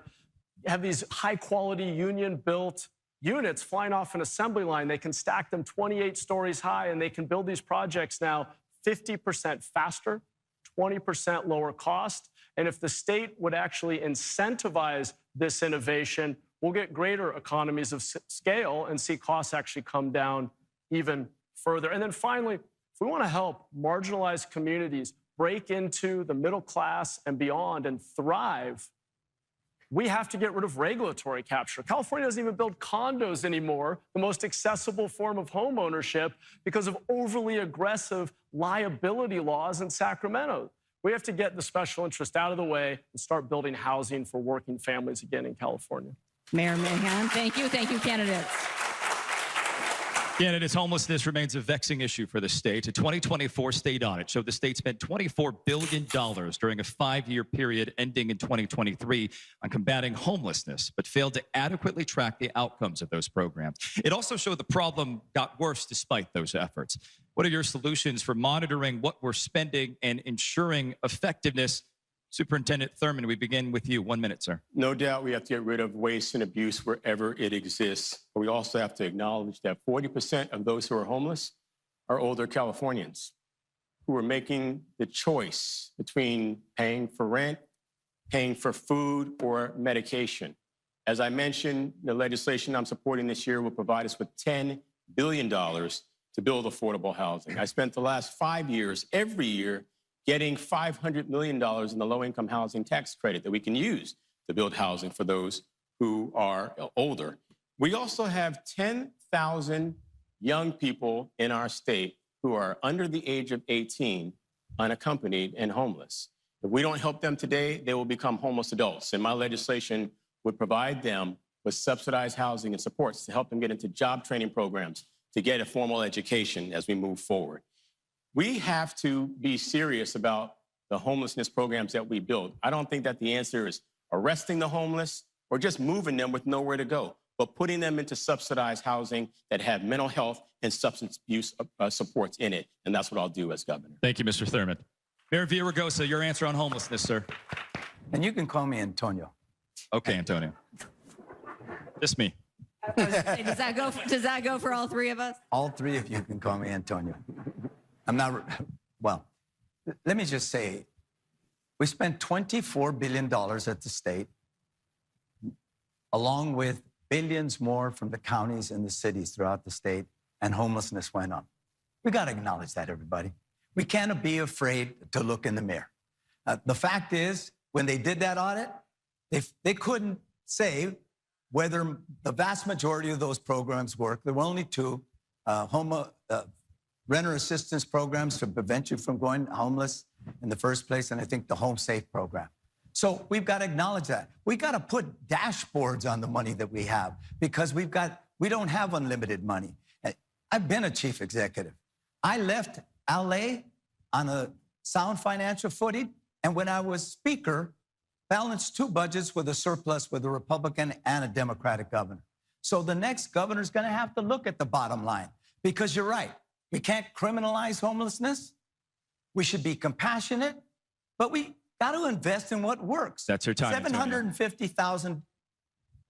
have these high-quality union-built units flying off an assembly line. They can stack them 28 stories high, and they can build these projects now 50% faster, 20% lower cost. And if the state would actually incentivize this innovation, we'll get greater economies of scale and see costs actually come down even further. And then finally, if we want to help marginalized communities break into the middle class and beyond and thrive, we have to get rid of regulatory capture. California doesn't even build condos anymore, the most accessible form of home ownership, because of overly aggressive liability laws in Sacramento. We have to get the special interest out of the way and start building housing for working families again in California. Mayor Mahan, thank you. Thank you, candidates. Candidates, homelessness remains a vexing issue for the state. A 2024 state audit showed the state spent $24 billion during a 5-year period ending in 2023 on combating homelessness, but failed to adequately track the outcomes of those programs. It also showed the problem got worse despite those efforts. What are your solutions for monitoring what we're spending and ensuring effectiveness? Superintendent Thurmond, we begin with you. 1 minute, sir. No doubt we have to get rid of waste and abuse wherever it exists. But we also have to acknowledge that 40% of those who are homeless are older Californians who are making the choice between paying for rent, paying for food, or medication. As I mentioned, the legislation I'm supporting this year will provide us with $10 billion to build affordable housing. I spent the last 5 years, every year, getting $500 million in the low-income housing tax credit that we can use to build housing for those who are older. We also have 10,000 young people in our state who are under the age of 18, unaccompanied and homeless. If we don't help them today, they will become homeless adults. And my legislation would provide them with subsidized housing and supports to help them get into job training programs, to get a formal education as we move forward. We have to be serious about the homelessness programs that we build. I don't think that the answer is arresting the homeless or just moving them with nowhere to go, but putting them into subsidized housing that have mental health and substance abuse supports in it. And that's what I'll do as governor. Thank you, Mr. Thurmond. Mayor Villaraigosa, your answer on homelessness, sir. And you can call me Antonio. Okay, Antonio. Just me. Hey, does that go for all three of us? All three of you can call me Antonio. I'm not, well, let me just say, we spent $24 billion at the state, along with billions more from the counties and the cities throughout the state, and homelessness went up. We got to acknowledge that, everybody. We can't be afraid to look in the mirror. The fact is, when they did that audit, they couldn't say whether the vast majority of those programs worked. There were only two, renter assistance programs to prevent you from going homeless in the first place, and I think the Home Safe program. So we've got to acknowledge that. We got to put dashboards on the money that we have, because we don't have unlimited money. I've been a chief executive. I left LA on a sound financial footing, and when I was speaker, balanced two budgets with a surplus with a Republican and a Democratic governor. So the next governor's going to have to look at the bottom line, because you're right. We can't criminalize homelessness. We should be compassionate, but we got to invest in what works. That's your time. 750,000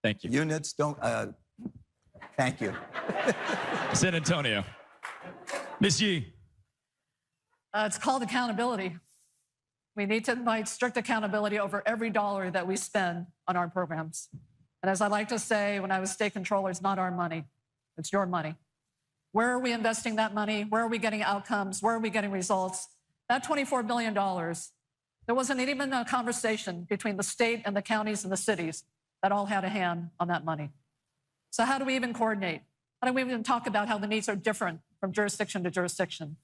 Thank you. Units don't. Thank you. San Antonio. Ms. Yee. It's called accountability. We need to invite strict accountability over every dollar that we spend on our programs. And as I like to say, when I was state controller, it's not our money, it's your money. Where are we investing that money? Where are we getting outcomes? Where are we getting results? That $24 billion, there wasn't even a conversation between the state and the counties and the cities that all had a hand on that money. So how do we even coordinate? How do we even talk about how the needs are different from jurisdiction to jurisdiction?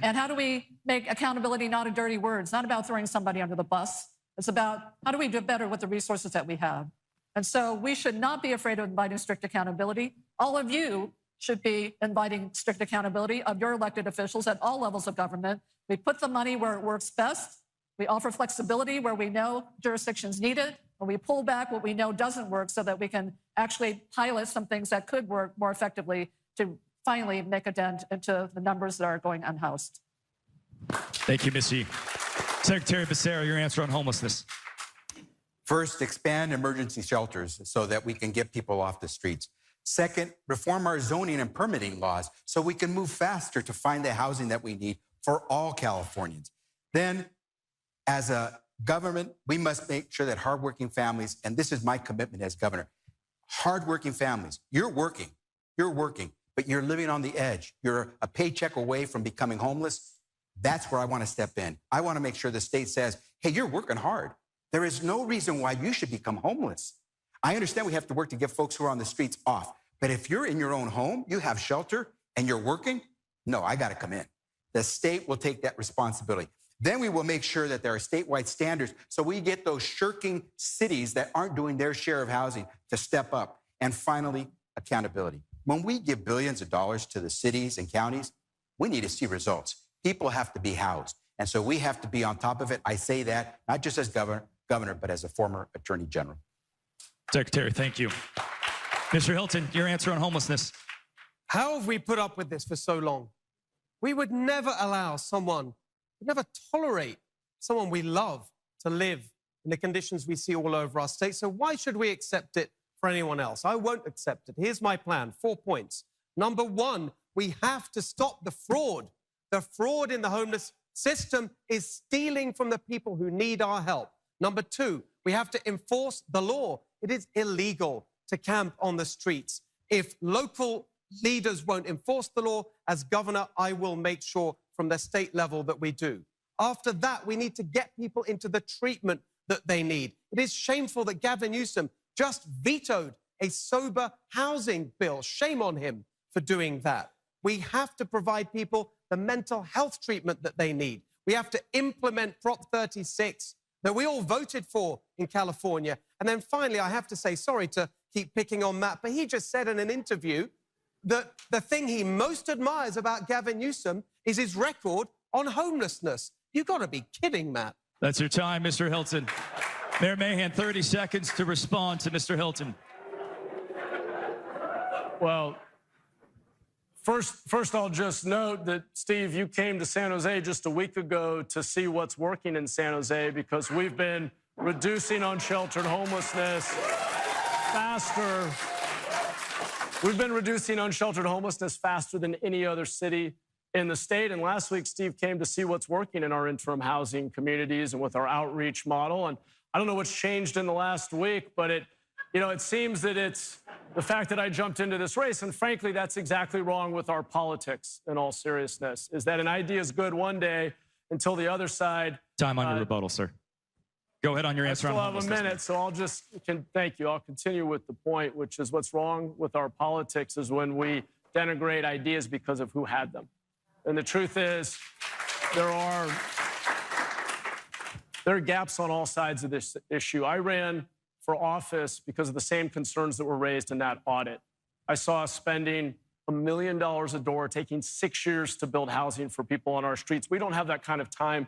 And how do we make accountability not a dirty word? It's not about throwing somebody under the bus. It's about how do we do better with the resources that we have? And so we should not be afraid of inviting strict accountability. All of you should be inviting strict accountability of your elected officials at all levels of government. We put the money where it works best. We offer flexibility where we know jurisdictions need it, and we pull back what we know doesn't work so that we can actually pilot some things that could work more effectively to finally make a dent into the numbers that are going unhoused. Thank you, Missy. Secretary Becerra, your answer on homelessness. First, expand emergency shelters so that we can get people off the streets. Second, reform our zoning and permitting laws so we can move faster to find the housing that we need for all Californians. Then, as a government, we must make sure that hardworking families, and this is my commitment as governor, hardworking families, you're working, but you're living on the edge. You're a paycheck away from becoming homeless. That's where I want to step in. I want to make sure the state says, hey, you're working hard. There is no reason why you should become homeless. I understand we have to work to get folks who are on the streets off. But if you're in your own home, you have shelter, and you're working, no, I got to come in. The state will take that responsibility. Then we will make sure that there are statewide standards so we get those shirking cities that aren't doing their share of housing to step up. And finally, accountability. When we give billions of dollars to the cities and counties, we need to see results. People have to be housed. And so we have to be on top of it. I say that not just as governor, but as a former attorney general. Secretary, thank you. Mr. Hilton, your answer on homelessness. How have we put up with this for so long? We would never allow someone, we'd never tolerate someone we love to live in the conditions we see all over our state. So why should we accept it for anyone else? I won't accept it. Here's my plan, 4 points. Number one, we have to stop the fraud. The fraud in the homeless system is stealing from the people who need our help. Number two, we have to enforce the law. It is illegal to camp on the streets. If local leaders won't enforce the law, as governor, I will make sure from the state level that we do. After that, we need to get people into the treatment that they need. It is shameful that Gavin Newsom just vetoed a sober housing bill. Shame on him for doing that. We have to provide people the mental health treatment that they need. We have to implement Prop 36 that we all voted for in California. And then finally, I have to say, sorry to keep picking on Matt, but he just said in an interview that the thing he most admires about Gavin Newsom is his record on homelessness. You've got to be kidding, Matt. That's your time, Mr. Hilton. Mayor Mahan, 30 seconds to respond to Mr. Hilton. Well, first I'll just note that, Steve, you came to San Jose just a week ago to see what's working in San Jose because we've been reducing unsheltered homelessness faster. We've been reducing unsheltered homelessness faster than any other city in the state. And last week, Steve came to see what's working in our interim housing communities and with our outreach model. And I don't know what's changed in the last week, but it seems that it's the fact that I jumped into this race. And frankly, that's exactly wrong with our politics in all seriousness, is that an idea is good one day until the other side. Time on your rebuttal, sir. Go ahead on your answer on homelessness. I still have a minute, so I'll just thank you. I'll continue with the point, which is what's wrong with our politics is when we denigrate ideas because of who had them. And the truth is, there are gaps on all sides of this issue. I ran for office because of the same concerns that were raised in that audit. I saw us spending $1 million a door, taking 6 years to build housing for people on our streets. We don't have that kind of time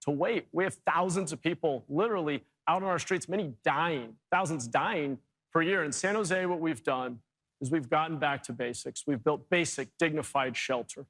to wait. We have thousands of people literally out on our streets, many dying, thousands dying per year. In San Jose, what we've done is we've gotten back to basics. We've built basic, dignified shelter.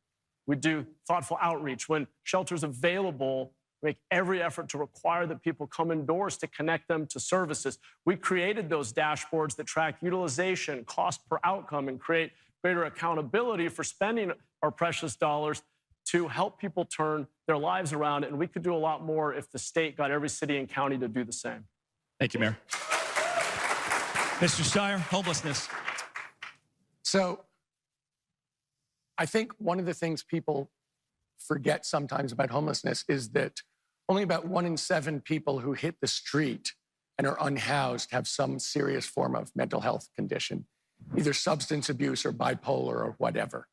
We do thoughtful outreach. When shelter's available, we make every effort to require that people come indoors to connect them to services. We created those dashboards that track utilization, cost per outcome, and create greater accountability for spending our precious dollars to help people turn their lives around. And we could do a lot more if the state got every city and county to do the same. Thank you, Mayor. Mr. Steyer, homelessness. So I think one of the things people forget sometimes about homelessness is that only about 1 in 7 people who hit the street and are unhoused have some serious form of mental health condition, either substance abuse or bipolar or whatever.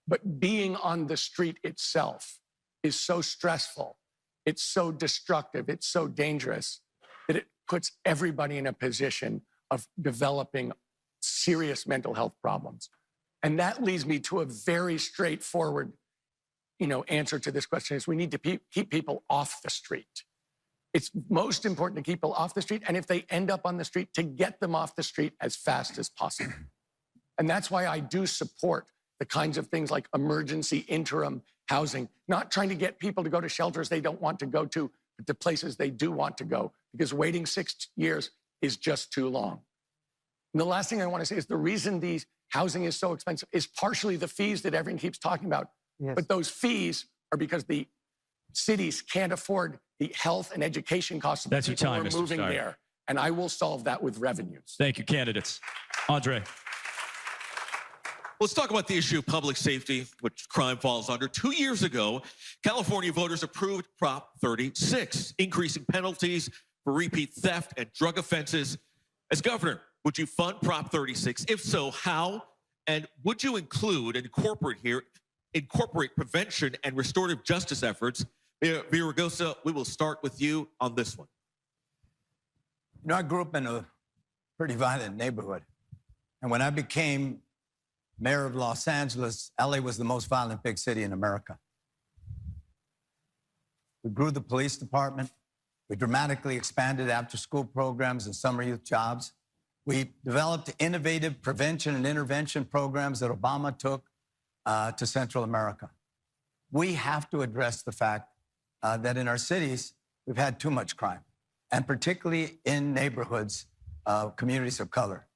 But being on the street itself is so stressful, it's so destructive, it's so dangerous that it puts everybody in a position of developing serious mental health problems. And that leads me to a very straightforward, answer to this question is we need to keep people off the street. It's most important to keep people off the street. And if they end up on the street, to get them off the street as fast as possible. And that's why I do support the kinds of things like emergency interim housing, not trying to get people to go to shelters they don't want to go to, but to places they do want to go, because waiting 6 years is just too long. And the last thing I want to say is the reason these housing is so expensive is partially the fees that everyone keeps talking about. Yes. But those fees are because the cities can't afford the health and education costs of the people who are moving there. And I will solve that with revenues. Thank you, candidates. Andre. Let's talk about the issue of public safety, which crime falls under. 2 years ago, California voters approved Prop 36, increasing penalties for repeat theft and drug offenses. As governor, would you fund Prop 36? If so, how? And would you incorporate prevention and restorative justice efforts? Villaraigosa, we will start with you on this one. I grew up in a pretty violent neighborhood. And when I became mayor of Los Angeles, LA was the most violent big city in America. We grew the police department. We dramatically expanded after-school programs and summer youth jobs. We developed innovative prevention and intervention programs that Obama took to Central America. We have to address the fact that in our cities, we've had too much crime, and particularly in neighborhoods, communities of color.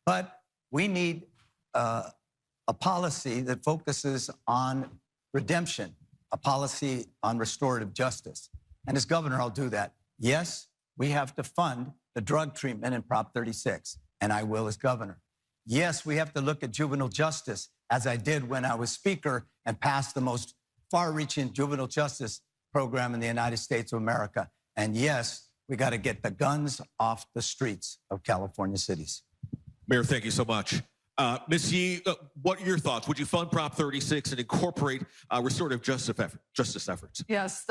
But we need a policy that focuses on redemption, a policy on restorative justice. And as governor, I'll do that. Yes, we have to fund the drug treatment in Prop 36, and I will as governor. Yes, we have to look at juvenile justice, as I did when I was speaker and passed the most far-reaching juvenile justice program in the United States of America. And yes, we got to get the guns off the streets of California cities. Mayor, thank you so much. Ms. Yee, what are your thoughts? Would you fund Prop 36 and incorporate restorative justice efforts? Yes,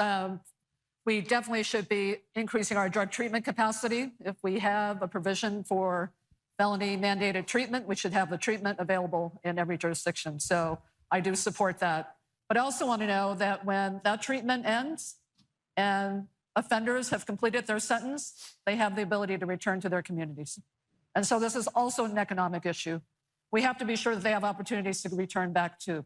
we definitely should be increasing our drug treatment capacity. If we have a provision for felony mandated treatment, we should have the treatment available in every jurisdiction. So I do support that. But I also want to know that when that treatment ends and offenders have completed their sentence, they have the ability to return to their communities. And so this is also an economic issue. We have to be sure that they have opportunities to return back to.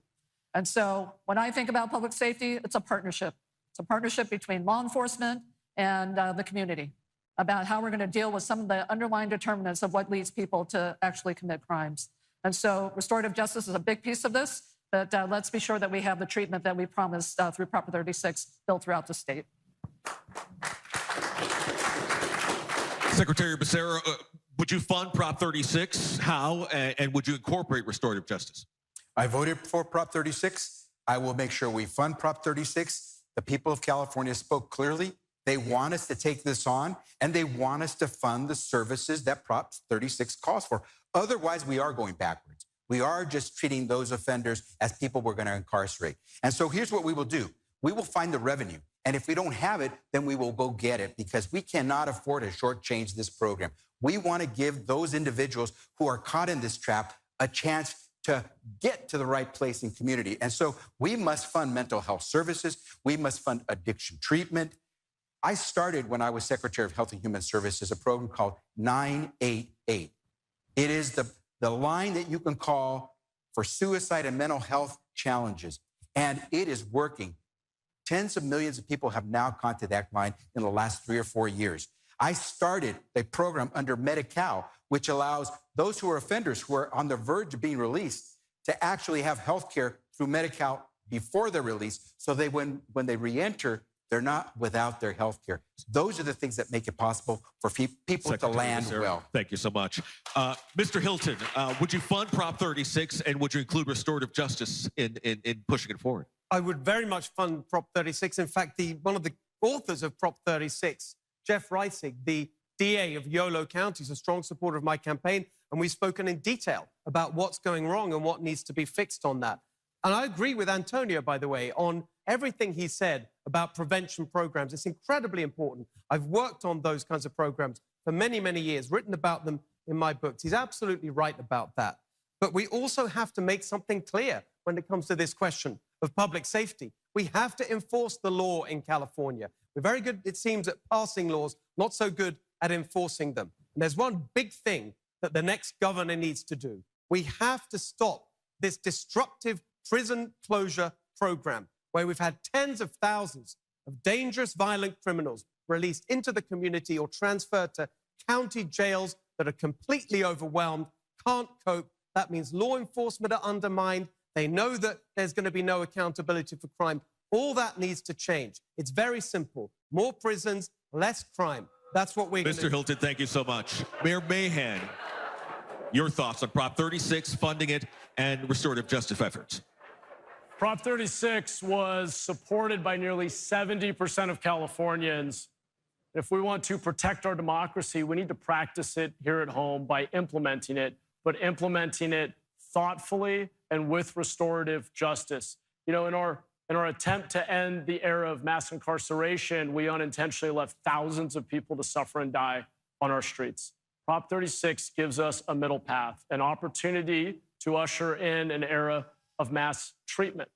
And so when I think about public safety, it's a partnership. It's a partnership between law enforcement and the community about how we're going to deal with some of the underlying determinants of what leads people to actually commit crimes. And so restorative justice is a big piece of this, but let's be sure that we have the treatment that we promised through Prop 36 built throughout the state. Secretary Becerra, would you fund Prop 36? How? And would you incorporate restorative justice? I voted for Prop 36. I will make sure we fund Prop 36. The people of California spoke clearly. They want us to take this on, and they want us to fund the services that Prop 36 calls for. Otherwise, we are going backwards. We are just treating those offenders as people we're going to incarcerate. And so here's what we will do. We will find the revenue. And if we don't have it, then we will go get it, because we cannot afford to shortchange this program. We want to give those individuals who are caught in this trap a chance to get to the right place in community. And so we must fund mental health services. We must fund addiction treatment. I started, when I was Secretary of Health and Human Services, a program called 988. It is the line that you can call for suicide and mental health challenges. And it is working. Tens of millions of people have now gone to that line in the last 3 or 4 years. I started a program under Medi-Cal, which allows those who are offenders who are on the verge of being released to actually have health care through Medi-Cal before they're released, so when they re-enter, They're not without their health care. Those are the things that make it possible for people to land Becerra, well. Thank you so much. Mr. Hilton, would you fund Prop 36 and would you include restorative justice in pushing it forward? I would very much fund Prop 36. In fact, one of the authors of Prop 36, Jeff Reisig, the DA of Yolo County, is a strong supporter of my campaign, and we've spoken in detail about what's going wrong and what needs to be fixed on that. And I agree with Antonio, by the way, on everything he said about prevention programs. It's incredibly important. I've worked on those kinds of programs for many, many years, written about them in my books. He's absolutely right about that. But we also have to make something clear when it comes to this question of public safety. We have to enforce the law in California. We're very good, it seems, at passing laws, not so good at enforcing them. And there's one big thing that the next governor needs to do. We have to stop this destructive prison closure program where we've had tens of thousands of dangerous, violent criminals released into the community or transferred to county jails that are completely overwhelmed, can't cope. That means law enforcement are undermined. They know that there's going to be no accountability for crime. All that needs to change. It's very simple. More prisons, less crime. That's what we're going to do. Mr. Hilton, thank you so much. Mayor Mahan, your thoughts on Prop 36, funding it, and restorative justice efforts. Prop 36 was supported by nearly 70% of Californians. If we want to protect our democracy, we need to practice it here at home by implementing it, but implementing it thoughtfully and with restorative justice. You know, in our attempt to end the era of mass incarceration, we unintentionally left thousands of people to suffer and die on our streets. Prop 36 gives us a middle path, an opportunity to usher in an era of mass treatment.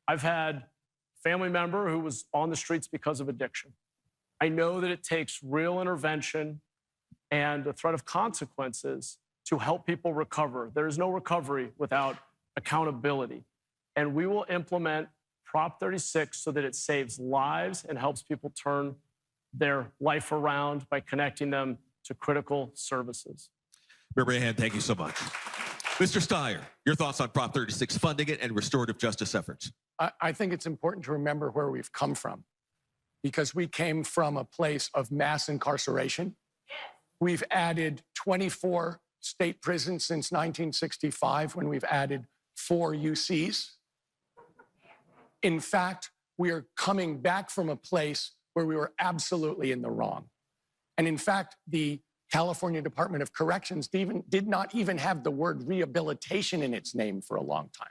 I've had a family member who was on the streets because of addiction. I know that it takes real intervention and the threat of consequences to help people recover. There is no recovery without accountability. And we will implement Prop 36 so that it saves lives and helps people turn their life around by connecting them to critical services. Mayor Mahan, thank you so much. Mr. Steyer, your thoughts on Prop 36, funding it, and restorative justice efforts. I think it's important to remember where we've come from, because we came from a place of mass incarceration. We've added 24 state prisons since 1965, when we've added 4 UCs. In fact, we are coming back from a place where we were absolutely in the wrong. And in fact, the California Department of Corrections did not even have the word rehabilitation in its name for a long time.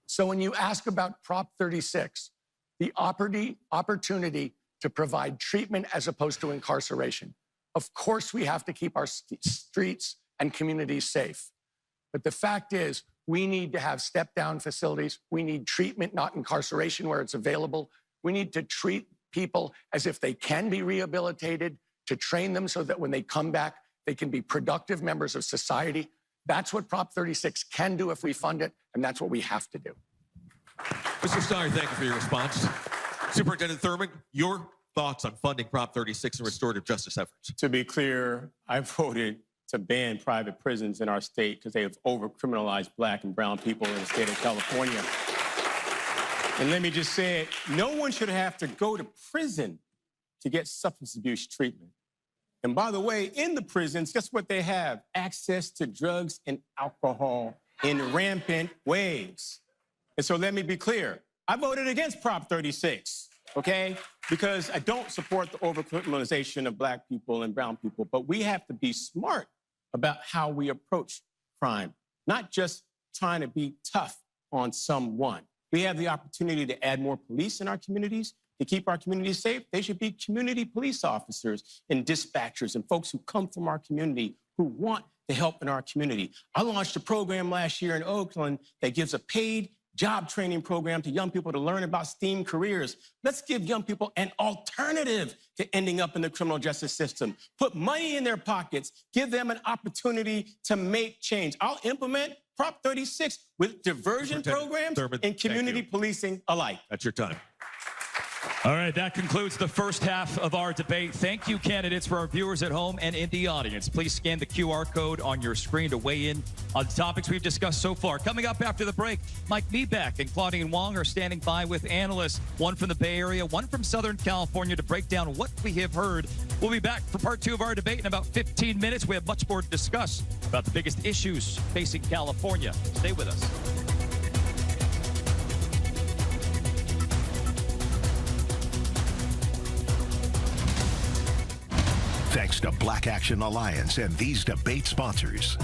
So when you ask about Prop 36, the opportunity to provide treatment as opposed to incarceration, of course we have to keep our streets and communities safe. But the fact is, we need to have step-down facilities. We need treatment, not incarceration, where it's available. We need to treat people as if they can be rehabilitated, to train them so that when they come back, they can be productive members of society. That's what Prop 36 can do if we fund it, and that's what we have to do. Mr. Steyer, thank you for your response. Superintendent Thurmond, your thoughts on funding Prop 36 and restorative justice efforts. To be clear, I voted to ban private prisons in our state because they have over-criminalized Black and brown people in the state of California. And let me just say it, no one should have to go to prison to get substance abuse treatment. And by the way, in the prisons, guess what they have? Access to drugs and alcohol in rampant waves. And so let me be clear. I voted against Prop 36, okay? Because I don't support the over-criminalization of Black people and brown people, but we have to be smart about how we approach crime, not just trying to be tough on someone. We have the opportunity to add more police in our communities, to keep our communities safe. They should be community police officers and dispatchers and folks who come from our community who want to help in our community. I launched a program last year in Oakland that gives a paid job training program to young people to learn about STEAM careers. Let's give young people an alternative to ending up in the criminal justice system. Put money in their pockets, give them an opportunity to make change. I'll implement Prop 36 with diversion programs and community policing alike. That's your time. All right, that concludes the first half of our debate. Thank you, candidates. For our viewers at home and in the audience, please scan the QR code on your screen to weigh in on the topics we've discussed so far. Coming up after the break, Mike Meebeck and Claudine Wong are standing by with analysts, one from the Bay Area, one from Southern California, to break down what we have heard. We'll be back for part 2 of our debate in about 15 minutes. We have much more to discuss about the biggest issues facing California. Stay with us. Thanks to Black Action Alliance and these debate sponsors.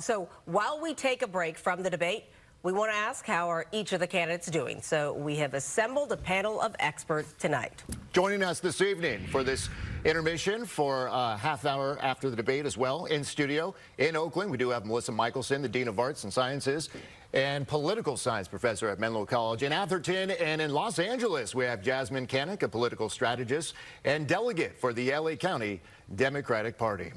So while we take a break from the debate, we want to ask how are each of the candidates doing. So we have assembled a panel of experts tonight. Joining us this evening for this intermission for a half hour after the debate as well, in studio in Oakland, we do have Melissa Michelson, the Dean of Arts and Sciences and Political Science Professor at Menlo College in Atherton, and in Los Angeles, we have Jasmine Canick, a political strategist and delegate for the LA County Democratic Party.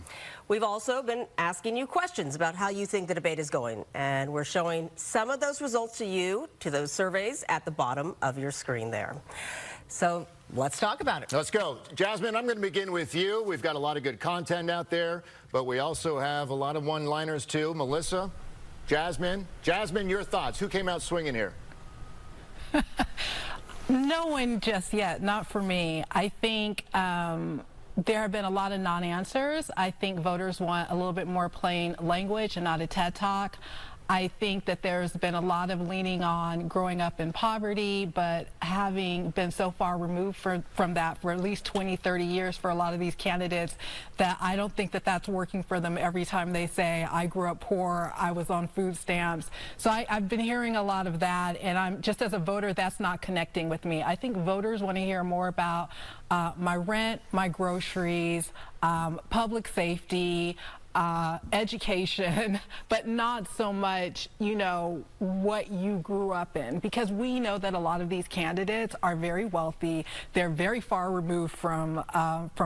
We've also been asking you questions about how you think the debate is going, and we're showing some of those results to you, to those surveys at the bottom of your screen there. So let's talk about it. Let's go. Jasmine, I'm going to begin with you. We've got a lot of good content out there, but we also have a lot of one-liners too. Melissa, Jasmine, your thoughts. Who came out swinging here? No one just yet, not for me. I think there have been a lot of non-answers. I think voters want a little bit more plain language and not a TED Talk. I think that there's been a lot of leaning on growing up in poverty, but having been so far removed from that for at least 20, 30 years for a lot of these candidates, that I don't think that that's working for them every time they say, I grew up poor, I was on food stamps. So I've been hearing a lot of that, and I'm just, as a voter, that's not connecting with me. I think voters want to hear more about my rent, my groceries, public safety, education, but not so much, you know, what you grew up in, because we know that a lot of these candidates are very wealthy. They're very far removed from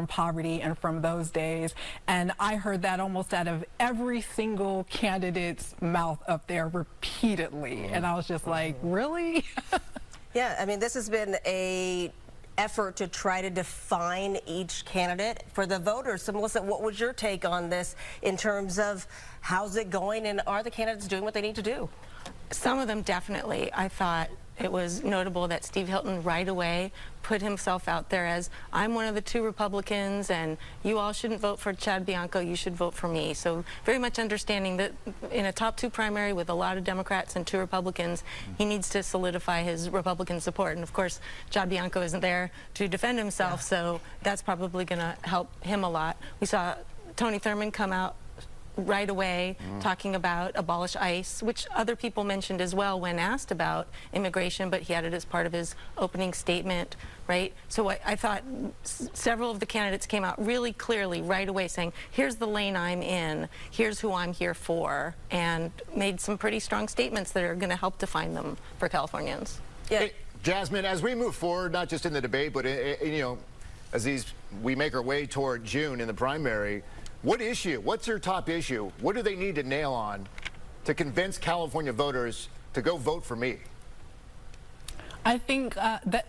poverty and from those days. And I heard that almost out of every single candidate's mouth up there repeatedly. And I was just like, really? Yeah, I mean, this has been a effort to try to define each candidate for the voters. So, Melissa, what was your take on this in terms of how's it going, and are the candidates doing what they need to do? Some of them definitely. I thought it was notable that Steve Hilton right away put himself out there as, I'm one of the 2 Republicans, and you all shouldn't vote for Chad Bianco, you should vote for me. So very much understanding that in a top 2 primary with a lot of Democrats and 2 Republicans, he needs to solidify his Republican support. And of course, Chad Bianco isn't there to defend himself, so that's probably going to help him a lot. We saw Tony Thurmond come out right away talking about abolish ICE, which other people mentioned as well when asked about immigration, but he had it as part of his opening statement, right? So I thought several of the candidates came out really clearly right away saying, here's the lane I'm in, here's who I'm here for, and made some pretty strong statements that are going to help define them for Californians. Yeah. Hey, Jasmine, as we move forward, not just in the debate, but you know, as we make our way toward June in the primary, what's your top issue? What do they need to nail on to convince California voters to go vote for me? I think that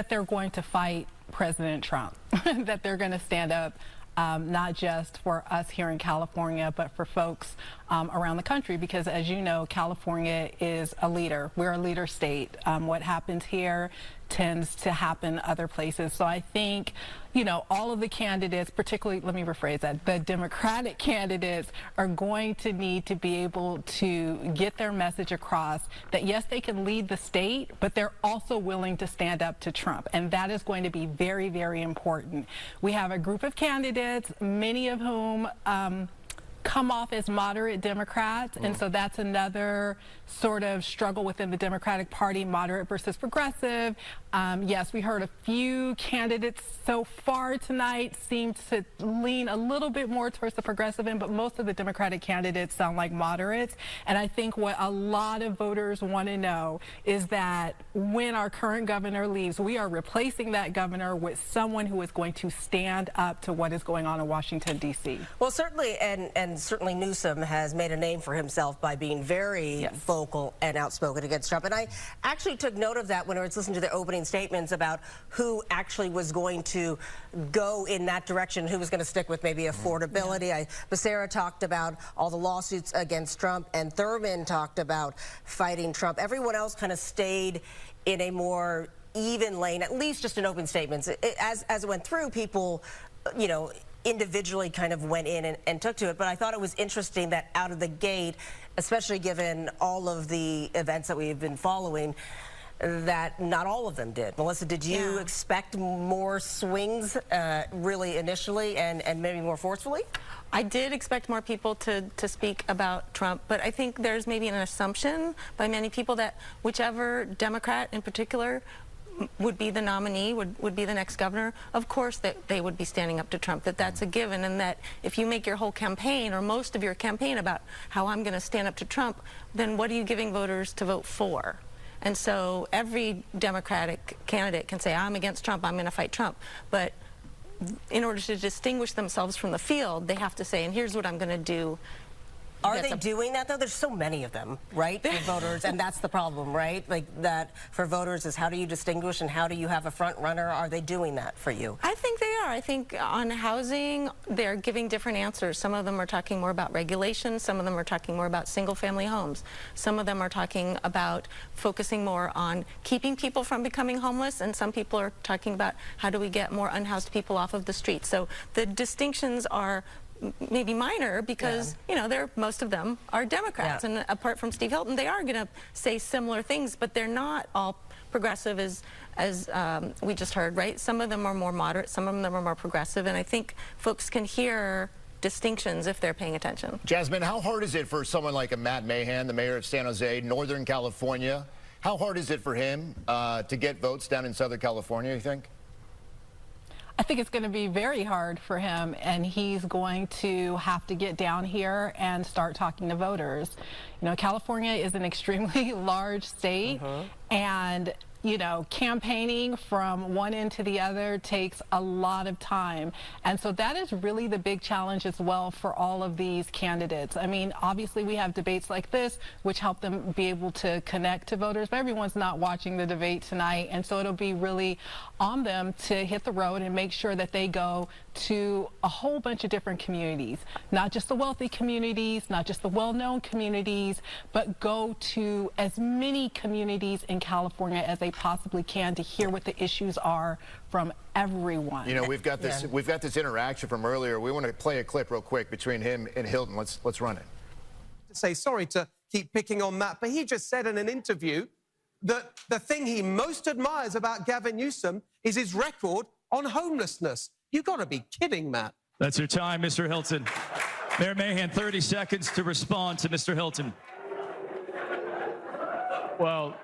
they're going to fight President Trump, that they're going to stand up not just for us here in California, but for folks around the country, because as you know, California is a leader. We're a leader state. What happens here tends to happen other places. So I think, you know, all of the candidates, particularly, let me rephrase that, the Democratic candidates are going to need to be able to get their message across that, yes, they can lead the state, but they're also willing to stand up to Trump. And that is going to be very, very important. We have a group of candidates, many of whom come off as moderate Democrats, and so that's another sort of struggle within the Democratic Party, moderate versus progressive. Yes, we heard a few candidates so far tonight seem to lean a little bit more towards the progressive end, but most of the Democratic candidates sound like moderates. And I think what a lot of voters want to know is that when our current governor leaves, we are replacing that governor with someone who is going to stand up to what is going on in Washington, D.C. Well, certainly, and certainly Newsom has made a name for himself by being very vocal and outspoken against Trump. And I actually took note of that when I was listening to the opening statements about who actually was going to go in that direction, who was going to stick with maybe affordability. Becerra talked about all the lawsuits against Trump, and Thurmond talked about fighting Trump. Everyone else kind of stayed in a more even lane, at least just in open statements. As it went through, people, you know, individually kind of went in and took to it. But I thought it was interesting that out of the gate, especially given all of the events that we've been following, that not all of them did. Melissa, did you expect more swings really initially and maybe more forcefully? I did expect more people to speak about Trump, but I think there's maybe an assumption by many people that whichever Democrat in particular would be the nominee, would be the next governor, of course that they would be standing up to Trump, that's a given, and that if you make your whole campaign or most of your campaign about how I'm going to stand up to Trump, then what are you giving voters to vote for? And so every Democratic candidate can say, I'm against Trump, I'm going to fight Trump, but in order to distinguish themselves from the field, they have to say, and here's what I'm going to do. Are they doing that, though? There's so many of them, right, for voters, and that's the problem, right? Like, that for voters is how do you distinguish and how do you have a front runner? Are they doing that for you? I think they are. I think on housing, they're giving different answers. Some of them are talking more about regulation. Some of them are talking more about single-family homes. Some of them are talking about focusing more on keeping people from becoming homeless, and some people are talking about how do we get more unhoused people off of the streets. So the distinctions are maybe minor because, you know, most of them are Democrats. And apart from Steve Hilton, they are going to say similar things, but they're not all progressive as we just heard, right? Some of them are more moderate, some of them are more progressive, and I think folks can hear distinctions if they're paying attention. Jasmine, how hard is it for someone like a Matt Mahan, the mayor of San Jose, Northern California? How hard is it for him to get votes down in Southern California, you think? I think it's going to be very hard for him, and he's going to have to get down here and start talking to voters. You know, California is an extremely large state, and you know, campaigning from one end to the other takes a lot of time. And so that is really the big challenge as well for all of these candidates. I mean, obviously we have debates like this, which help them be able to connect to voters, but everyone's not watching the debate tonight. And so it'll be really on them to hit the road and make sure that they go to a whole bunch of different communities, not just the wealthy communities, not just the well-known communities, but go to as many communities in California as they possibly can to hear what the issues are from everyone. You know, we've got this interaction from earlier. We want to play a clip real quick between him and Hilton. Let's run it. Say sorry to keep picking on Matt, but he just said in an interview that the thing he most admires about Gavin Newsom is his record on homelessness. You got to be kidding, Matt. That's your time, Mr. Hilton. Mayor Mahan, 30 seconds to respond to Mr. Hilton. Well,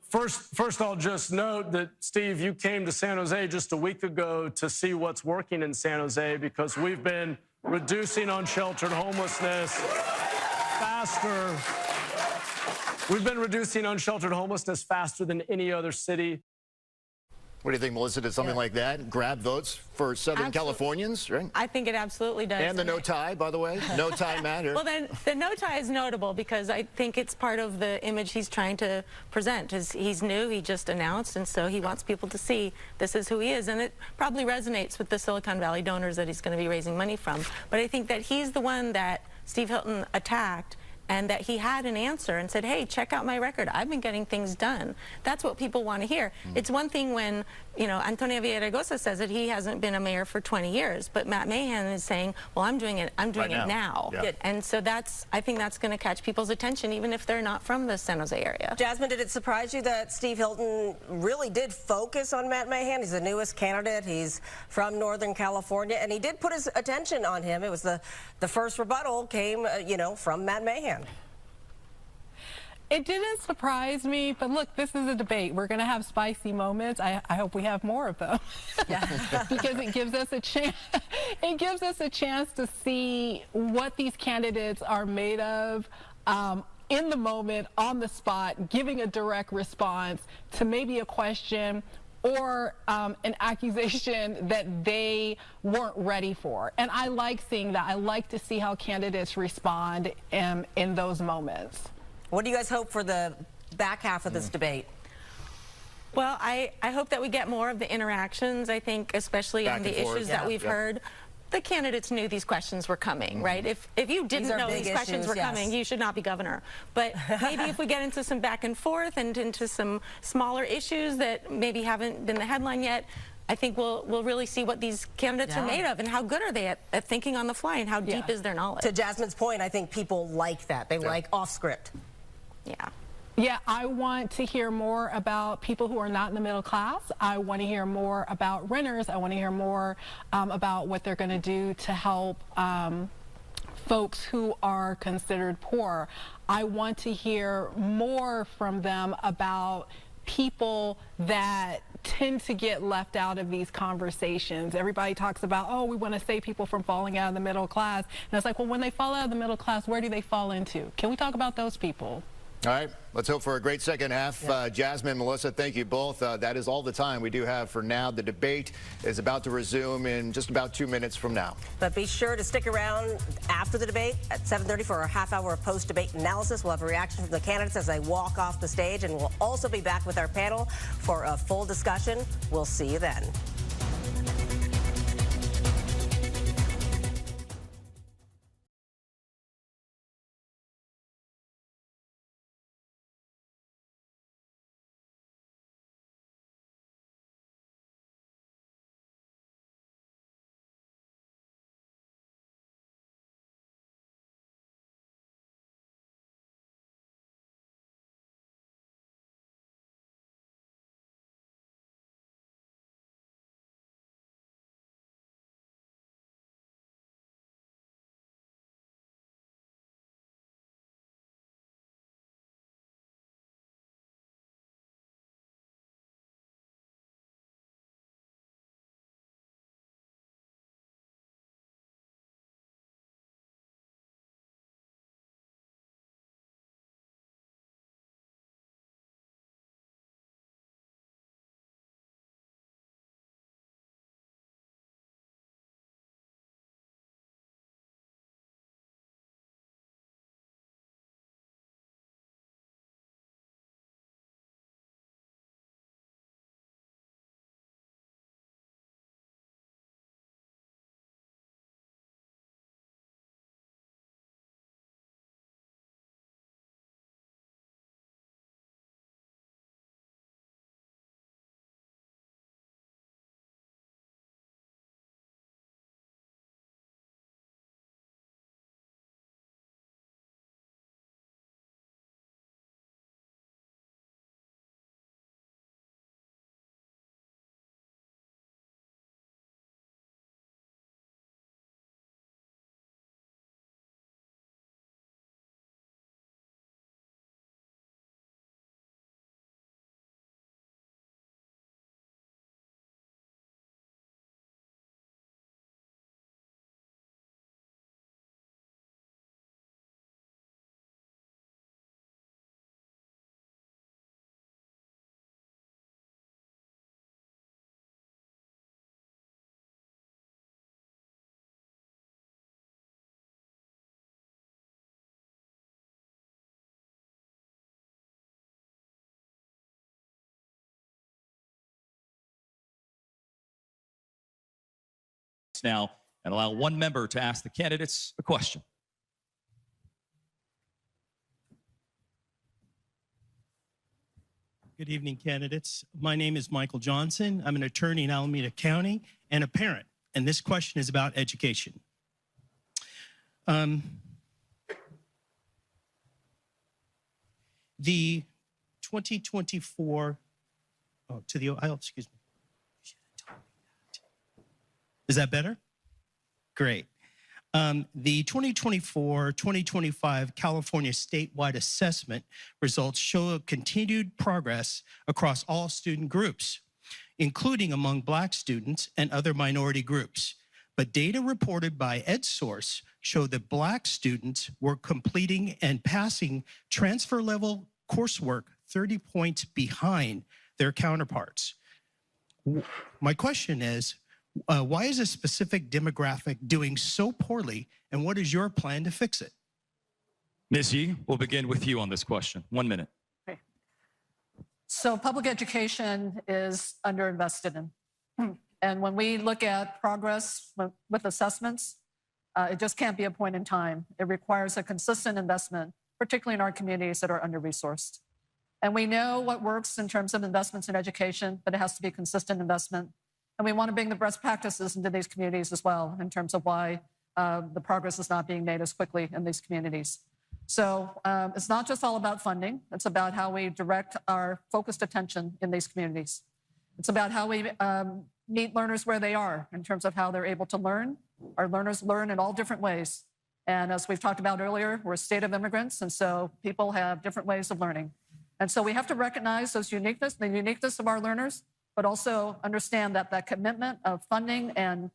first I'll just note that, Steve, you came to San Jose just a week ago to see what's working in San Jose, because we've been reducing unsheltered homelessness faster. We've been reducing unsheltered homelessness faster than any other city. What do you think, Melissa? Did something like that grab votes for Southern Californians, right? I think it absolutely does. And the no tie, by the way. No tie matter. Well, then the no tie is notable because I think it's part of the image he's trying to present. He's new, he just announced, and so he wants people to see this is who he is. And it probably resonates with the Silicon Valley donors that he's going to be raising money from. But I think that he's the one that Steve Hilton attacked, and that he had an answer and said, hey, check out my record. I've been getting things done. That's what people want to hear. It's one thing when, you know, Antonio Villaraigosa says that he hasn't been a mayor for 20 years, but Matt Mahan is saying, well, I'm doing it now. Yeah. And so I think that's going to catch people's attention, even if they're not from the San Jose area. Jasmine, did it surprise you that Steve Hilton really did focus on Matt Mahan? He's the newest candidate. He's from Northern California, and he did put his attention on him. It was the first rebuttal came, you know, from Matt Mahan. It didn't surprise me, but look, this is a debate. We're going to have spicy moments. I hope we have more of them, because it gives us a chance. It gives us a chance to see what these candidates are made of. In the moment, on the spot, giving a direct response to maybe a question or an accusation that they weren't ready for. And I like seeing that. I like to see how candidates respond in those moments. What do you guys hope for the back half of this debate? Well, I hope that we get more of the interactions. I think especially on the issues that we've heard. The candidates knew these questions were coming, right? If you didn't know these questions were coming, you should not be governor. But maybe if we get into some back and forth and into some smaller issues that maybe haven't been the headline yet, I think we'll really see what these candidates are made of and how good are they at thinking on the fly and how deep is their knowledge. To Jasmine's point, I think people like that. They like off script. Yeah, I want to hear more about people who are not in the middle class. I want to hear more about renters. I want to hear more about what they're going to do to help folks who are considered poor. I want to hear more from them about people that tend to get left out of these conversations. Everybody talks about, oh, we want to save people from falling out of the middle class. And it's like, well, when they fall out of the middle class, where do they fall into? Can we talk about those people? All right, let's hope for a great second half. Jasmine, Melissa, thank you both. That is all the time we do have for now. The debate is about to resume in just about 2 minutes from now. But be sure to stick around after the debate at 7:30 for our half-hour post-debate analysis. We'll have a reaction from the candidates as they walk off the stage, and we'll also be back with our panel for a full discussion. We'll see you then. now and allow one member to ask the candidates a question. Good evening, candidates. My name is Michael Johnson. I'm an attorney in Alameda County and a parent, and this question is about education. The 2024, to the aisle, excuse me. Is that better? Great. The 2024-2025 California statewide assessment results show continued progress across all student groups, including among Black students and other minority groups. But data reported by EdSource show that Black students were completing and passing transfer level coursework 30 points behind their counterparts. My question is, why is a specific demographic doing so poorly, and what is your plan to fix it? Ms. Yee, we'll begin with you on this question. 1 minute. Okay. So public education is underinvested in. And when we look at progress with assessments, it just can't be a point in time. It requires a consistent investment, particularly in our communities that are under-resourced. And we know what works in terms of investments in education, but it has to be consistent investment. And we want to bring the best practices into these communities as well in terms of why the progress is not being made as quickly in these communities. So it's not just all about funding. It's about how we direct our focused attention in these communities. It's about how we meet learners where they are in terms of how they're able to learn. Our learners learn in all different ways. And as we've talked about earlier, we're a state of immigrants, and so people have different ways of learning. And so we have to recognize the uniqueness of our learners, but also understand that that commitment of funding and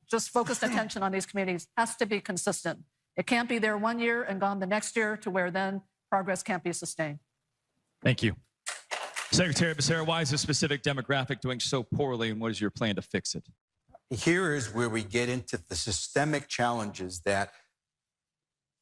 just focused attention on these communities has to be consistent. It can't be there 1 year and gone the next year to where then progress can't be sustained. Thank you. Secretary Becerra, why is a specific demographic doing so poorly, and what is your plan to fix it? Here is where we get into the systemic challenges that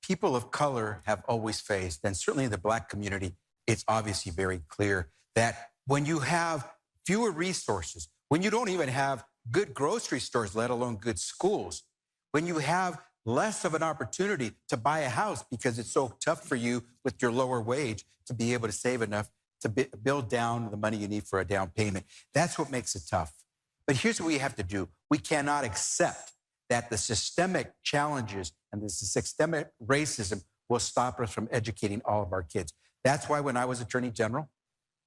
people of color have always faced, and certainly in the Black community, it's obviously very clear that when you have fewer resources, when you don't even have good grocery stores, let alone good schools, when you have less of an opportunity to buy a house because it's so tough for you with your lower wage to be able to save enough to build down the money you need for a down payment, that's what makes it tough. But here's what we have to do. We cannot accept that the systemic challenges and the systemic racism will stop us from educating all of our kids. That's why when I was Attorney General,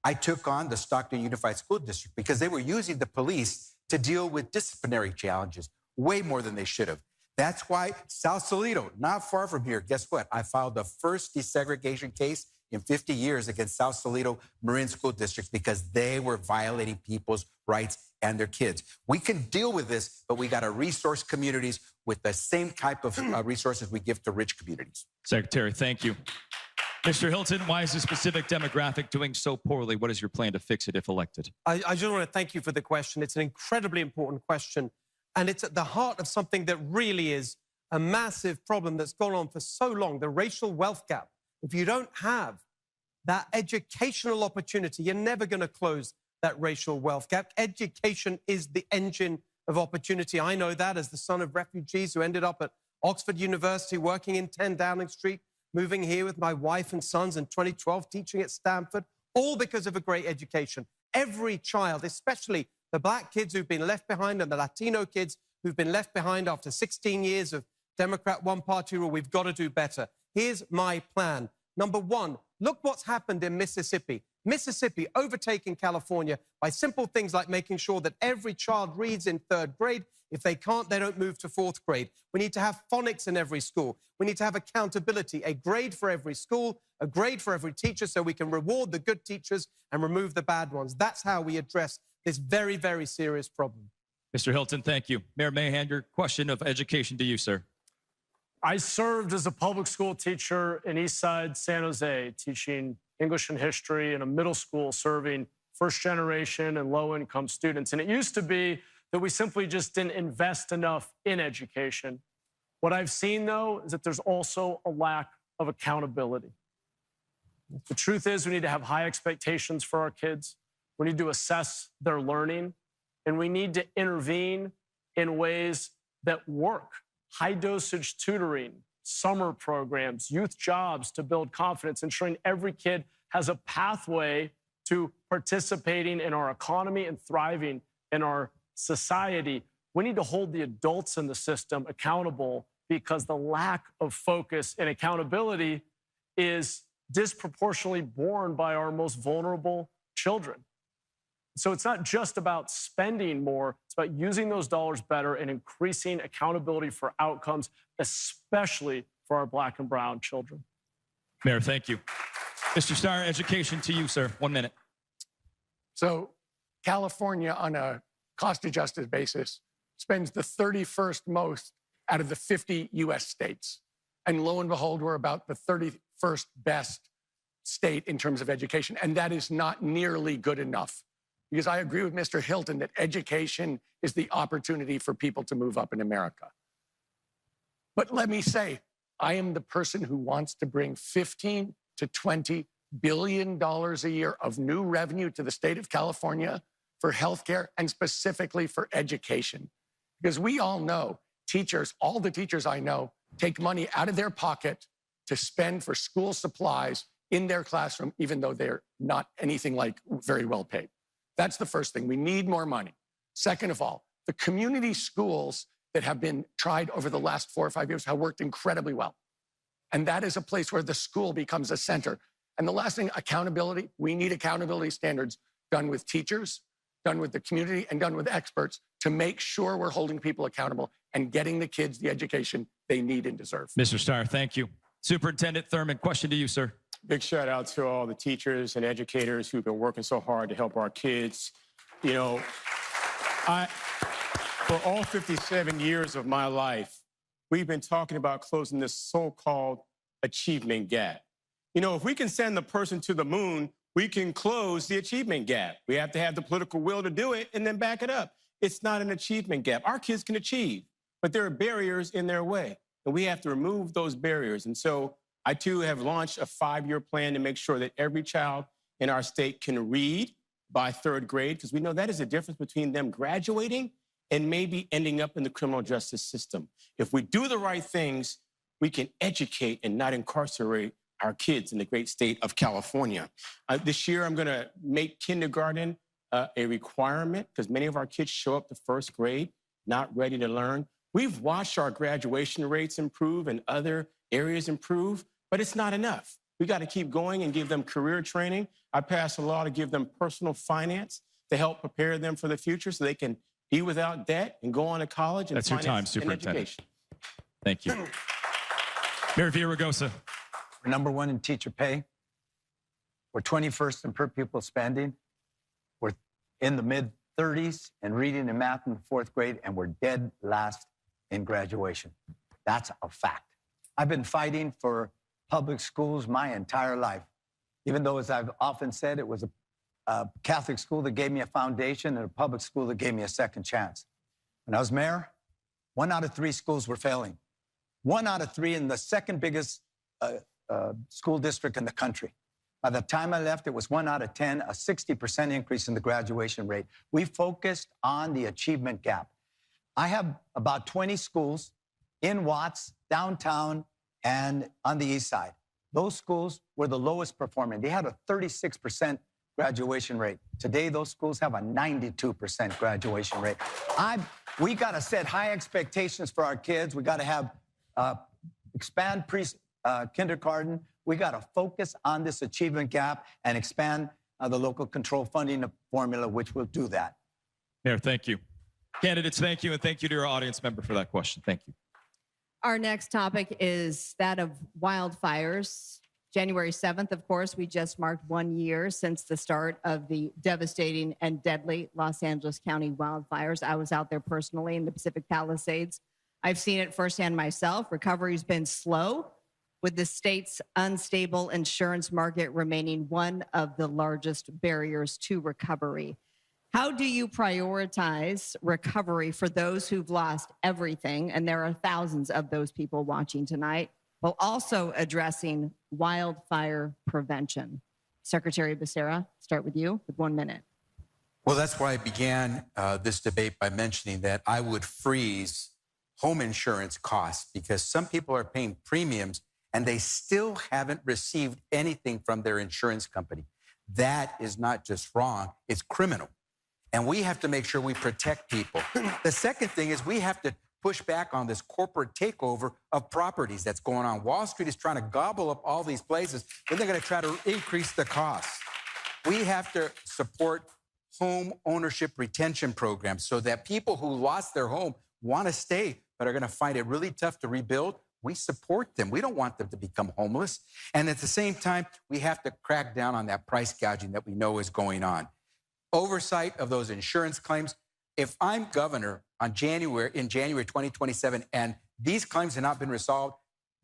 I took on the Stockton Unified School District because they were using the police to deal with disciplinary challenges way more than they should have. That's why South Toledo, not far from here, guess what? I filed the first desegregation case in 50 years against South Toledo Marin School Districts because they were violating people's rights and their kids. We can deal with this, but we got to resource communities with the same type of resources we give to rich communities. Secretary, thank you. Mr. Hilton, why is a specific demographic doing so poorly? What is your plan to fix it if elected? I just want to thank you for the question. It's an incredibly important question, and it's at the heart of something that really is a massive problem that's gone on for so long, the racial wealth gap. If you don't have that educational opportunity, you're never going to close that racial wealth gap. Education is the engine of opportunity. I know that as the son of refugees who ended up at Oxford University, working in 10 Downing Street, moving here with my wife and sons in 2012, teaching at Stanford, all because of a great education. Every child, especially the Black kids who've been left behind and the Latino kids who've been left behind after 16 years of Democrat one-party rule, we've got to do better. Here's my plan. Number one, look what's happened in Mississippi. Mississippi overtaking California by simple things like making sure that every child reads in 3rd grade. If they can't, they don't move to 4th grade. We need to have phonics in every school. We need to have accountability, a grade for every school, a grade for every teacher, so we can reward the good teachers and remove the bad ones. That's how we address this very, very serious problem. Mr. Hilton, thank you. Mayor Mahan, your question of education to you, sir. I served as a public school teacher in Eastside San Jose, teaching English and history in a middle school, serving first-generation and low-income students. And it used to be that we simply just didn't invest enough in education. What I've seen, though, is that there's also a lack of accountability. The truth is we need to have high expectations for our kids. We need to assess their learning, and we need to intervene in ways that work. High dosage tutoring, summer programs, youth jobs to build confidence, ensuring every kid has a pathway to participating in our economy and thriving in our society. We need to hold the adults in the system accountable because the lack of focus and accountability is disproportionately borne by our most vulnerable children. So it's not just about spending more, it's about using those dollars better and increasing accountability for outcomes, especially for our Black and brown children. Mayor, thank you. Mr. Steyer, education to you, sir. 1 minute. So California, on a cost-adjusted basis, spends the 31st most out of the 50 U.S. states. And lo and behold, we're about the 31st best state in terms of education. And that is not nearly good enough. Because I agree with Mr. Hilton that education is the opportunity for people to move up in America. But let me say, I am the person who wants to bring $15 to $20 billion a year of new revenue to the state of California for healthcare and specifically for education. Because we all know teachers, all the teachers I know, take money out of their pocket to spend for school supplies in their classroom, even though they're not anything like very well paid. That's the first thing. We need more money. Second of all, the community schools that have been tried over the last 4 or 5 years have worked incredibly well. And that is a place where the school becomes a center. And the last thing, accountability. We need accountability standards done with teachers, done with the community, and done with experts to make sure we're holding people accountable and getting the kids the education they need and deserve. Mr. Steyer, thank you. Superintendent Thurmond, question to you, sir. Big shout out to all the teachers and educators who've been working so hard to help our kids. You know, for all 57 years of my life, we've been talking about closing this so-called achievement gap. You know, if we can send the person to the moon, we can close the achievement gap. We have to have the political will to do it and then back it up. It's not an achievement gap. Our kids can achieve, but there are barriers in their way, and we have to remove those barriers. And so I, too, have launched a 5-year plan to make sure that every child in our state can read by 3rd grade, because we know that is the difference between them graduating and maybe ending up in the criminal justice system. If we do the right things, we can educate and not incarcerate our kids in the great state of California. This year, I'm going to make kindergarten a requirement because many of our kids show up to 1st grade not ready to learn. We've watched our graduation rates improve and other areas improve, but it's not enough. We got to keep going and give them career training. I passed a law to give them personal finance to help prepare them for the future so they can be without debt and go on to college and That's your time, Superintendent. Thank you. Mayor Villaraigosa. We're #1 in teacher pay. We're 21st in per pupil spending. We're in the mid-30s in reading and math in the 4th grade, and we're dead last in graduation. That's a fact. I've been fighting for public schools my entire life, even though, as I've often said, it was a Catholic school that gave me a foundation and a public school that gave me a second chance. When I was mayor, 1 out of 3 schools were failing. 1 out of 3 in the second biggest school district in the country. By the time I left, it was 1 out of 10, a 60% increase in the graduation rate. We focused on the achievement gap. I have about 20 schools in Watts, downtown, and on the east side. Those schools were the lowest performing. They had a 36% graduation rate. Today, those schools have a 92% graduation rate. We got to set high expectations for our kids. We got to have expand kindergarten. We got to focus on this achievement gap and expand the local control funding formula, which will do that. Mayor, thank you. Candidates, thank you, and thank you to our audience member for that question. Thank you. Our next topic is that of wildfires. January 7th, of course, we just marked 1 year since the start of the devastating and deadly Los Angeles County wildfires. I was out there personally in the Pacific Palisades. I've seen it firsthand myself. Recovery's been slow, with the state's unstable insurance market remaining one of the largest barriers to recovery. How do you prioritize recovery for those who've lost everything, and there are thousands of those people watching tonight, while also addressing wildfire prevention? Secretary Becerra, start with you with 1 minute. Well, that's why I began this debate by mentioning that I would freeze home insurance costs because some people are paying premiums and they still haven't received anything from their insurance company. That is not just wrong, it's criminal. And we have to make sure we protect people. The second thing is we have to push back on this corporate takeover of properties that's going on. Wall Street is trying to gobble up all these places, then they're going to try to increase the costs. We have to support home ownership retention programs so that people who lost their home want to stay but are going to find it really tough to rebuild. We support them. We don't want them to become homeless. And at the same time, we have to crack down on that price gouging that we know is going on. Oversight of those insurance claims. If I'm governor in January 2027 and these claims have not been resolved,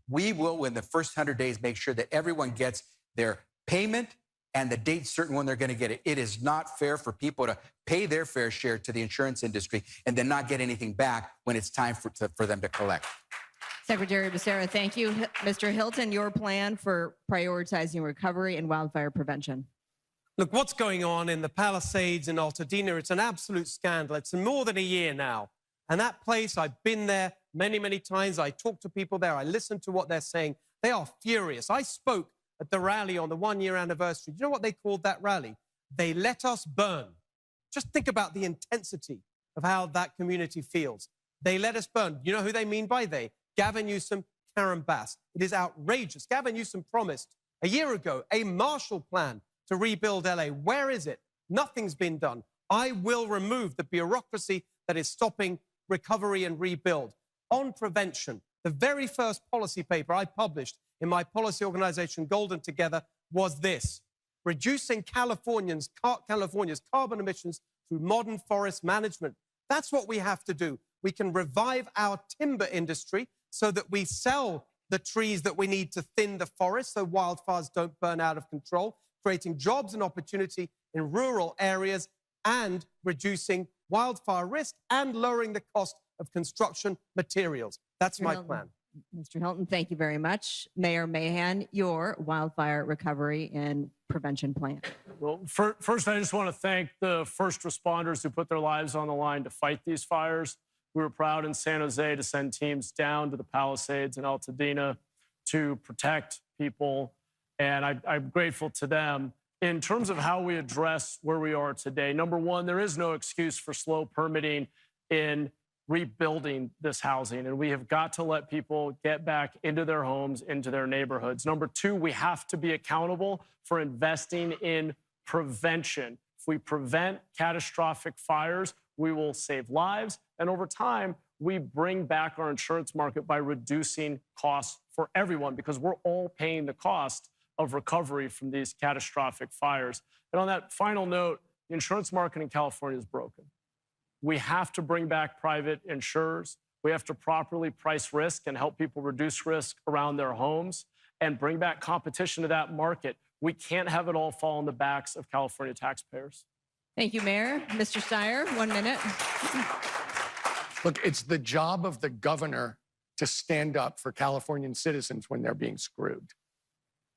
we will, in the first 100 days, make sure that everyone gets their payment and the date certain when they're going to get it. It is not fair for people to pay their fair share to the insurance industry and then not get anything back when it's time for them to collect. Secretary Becerra, thank you. Mr. Hilton, your plan for prioritizing recovery and wildfire prevention. Look, what's going on in the Palisades in Altadena, it's an absolute scandal. It's more than a year now. And that place, I've been there many, many times. I talk to people there. I listen to what they're saying. They are furious. I spoke at the rally on the one-year anniversary. Do you know what they called that rally? They let us burn. Just think about the intensity of how that community feels. They let us burn. You know who they mean by they? Gavin Newsom, Karen Bass. It is outrageous. Gavin Newsom promised a year ago a Marshall Plan to rebuild LA. Where is it? Nothing's been done. I will remove the bureaucracy that is stopping recovery and rebuild. On prevention, the very first policy paper I published in my policy organization, Golden Together, was this: reducing California's carbon emissions through modern forest management. That's what we have to do. We can revive our timber industry so that we sell the trees that we need to thin the forest so wildfires don't burn out of control, creating jobs and opportunity in rural areas and reducing wildfire risk and lowering the cost of construction materials. That's my plan. Mr. Hilton, thank you very much. Mayor Mahan, your wildfire recovery and prevention plan. Well, first, I just want to thank the first responders who put their lives on the line to fight these fires. We were proud in San Jose to send teams down to the Palisades and Altadena to protect people, and I'm grateful to them. In terms of how we address where we are today, number one, there is no excuse for slow permitting in rebuilding this housing, and we have got to let people get back into their homes, into their neighborhoods. Number two, we have to be accountable for investing in prevention. If we prevent catastrophic fires, we will save lives, and over time, we bring back our insurance market by reducing costs for everyone because we're all paying the cost of recovery from these catastrophic fires. And on that final note, the insurance market in California is broken. We have to bring back private insurers. We have to properly price risk and help people reduce risk around their homes and bring back competition to that market. We can't have it all fall on the backs of California taxpayers. Thank you, Mayor. Mr. Steyer, 1 minute. Look, it's the job of the governor to stand up for Californian citizens when they're being screwed.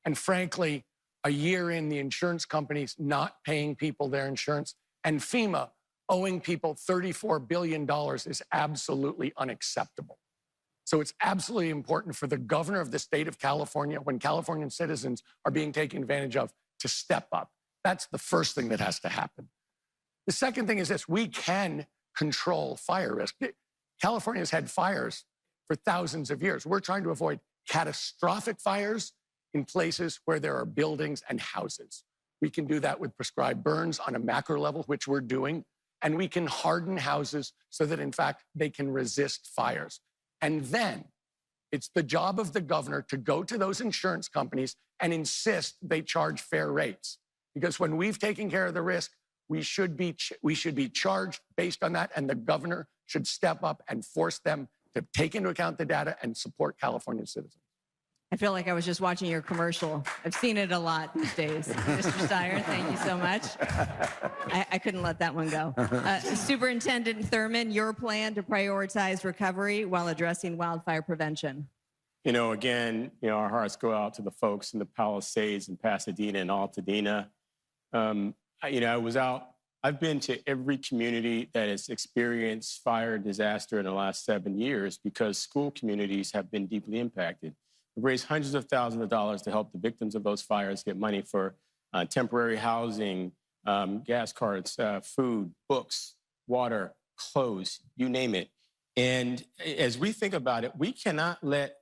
And frankly, a year in, the insurance companies not paying people their insurance and FEMA owing people $34 billion is absolutely unacceptable. So it's absolutely important for the governor of the state of California, when Californian citizens are being taken advantage of, to step up. That's the first thing that has to happen. The second thing is this: we can control fire risk. California has had fires for thousands of years. We're trying to avoid catastrophic fires in places where there are buildings and houses. We can do that with prescribed burns on a macro level, which we're doing. And we can harden houses so that, in fact, they can resist fires. And then it's the job of the governor to go to those insurance companies and insist they charge fair rates. Because when we've taken care of the risk, we should be charged based on that, and the governor should step up and force them to take into account the data and support California citizens. I feel like I was just watching your commercial. I've seen it a lot these days. Mr. Steyer, thank you so much. I couldn't let that one go. Superintendent Thurmond, your plan to prioritize recovery while addressing wildfire prevention. You know, again, our hearts go out to the folks in the Palisades and Pasadena and Altadena. I I've been to every community that has experienced fire disaster in the last 7 years because school communities have been deeply impacted. We've raised hundreds of thousands of dollars to help the victims of those fires get money for temporary housing, gas cards, food, books, water, clothes, you name it. And as we think about it, we cannot let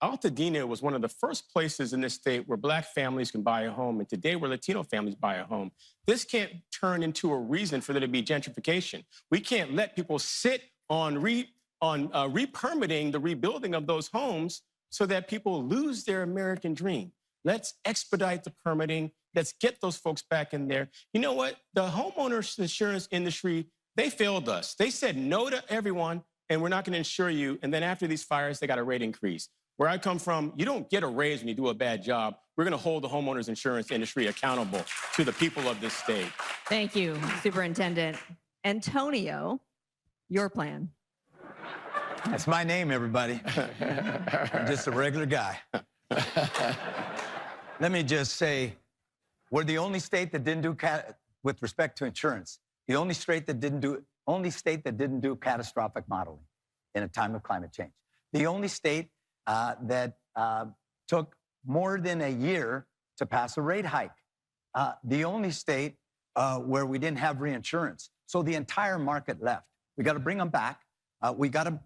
Altadena was one of the first places in this state where Black families can buy a home, and today where Latino families buy a home. This can't turn into a reason for there to be gentrification. We can't let people sit on re-permitting the rebuilding of those homes so that people lose their American dream. Let's expedite the permitting. Let's get those folks back in there. You know what? The homeowners insurance industry, they failed us. They said no to everyone, and we're not going to insure you. And then after these fires, they got a rate increase. Where I come from, you don't get a raise when you do a bad job. We're going to hold the homeowners insurance industry accountable to the people of this state. Thank you, Superintendent. Antonio, your plan. That's my name, everybody. I'm just a regular guy. Let me just say, we're the only state that didn't do, with respect to insurance, the only state that didn't do catastrophic modeling in a time of climate change. The only state that took more than a year to pass a rate hike. The only state where we didn't have reinsurance. So the entire market left. We got to bring them back. We got to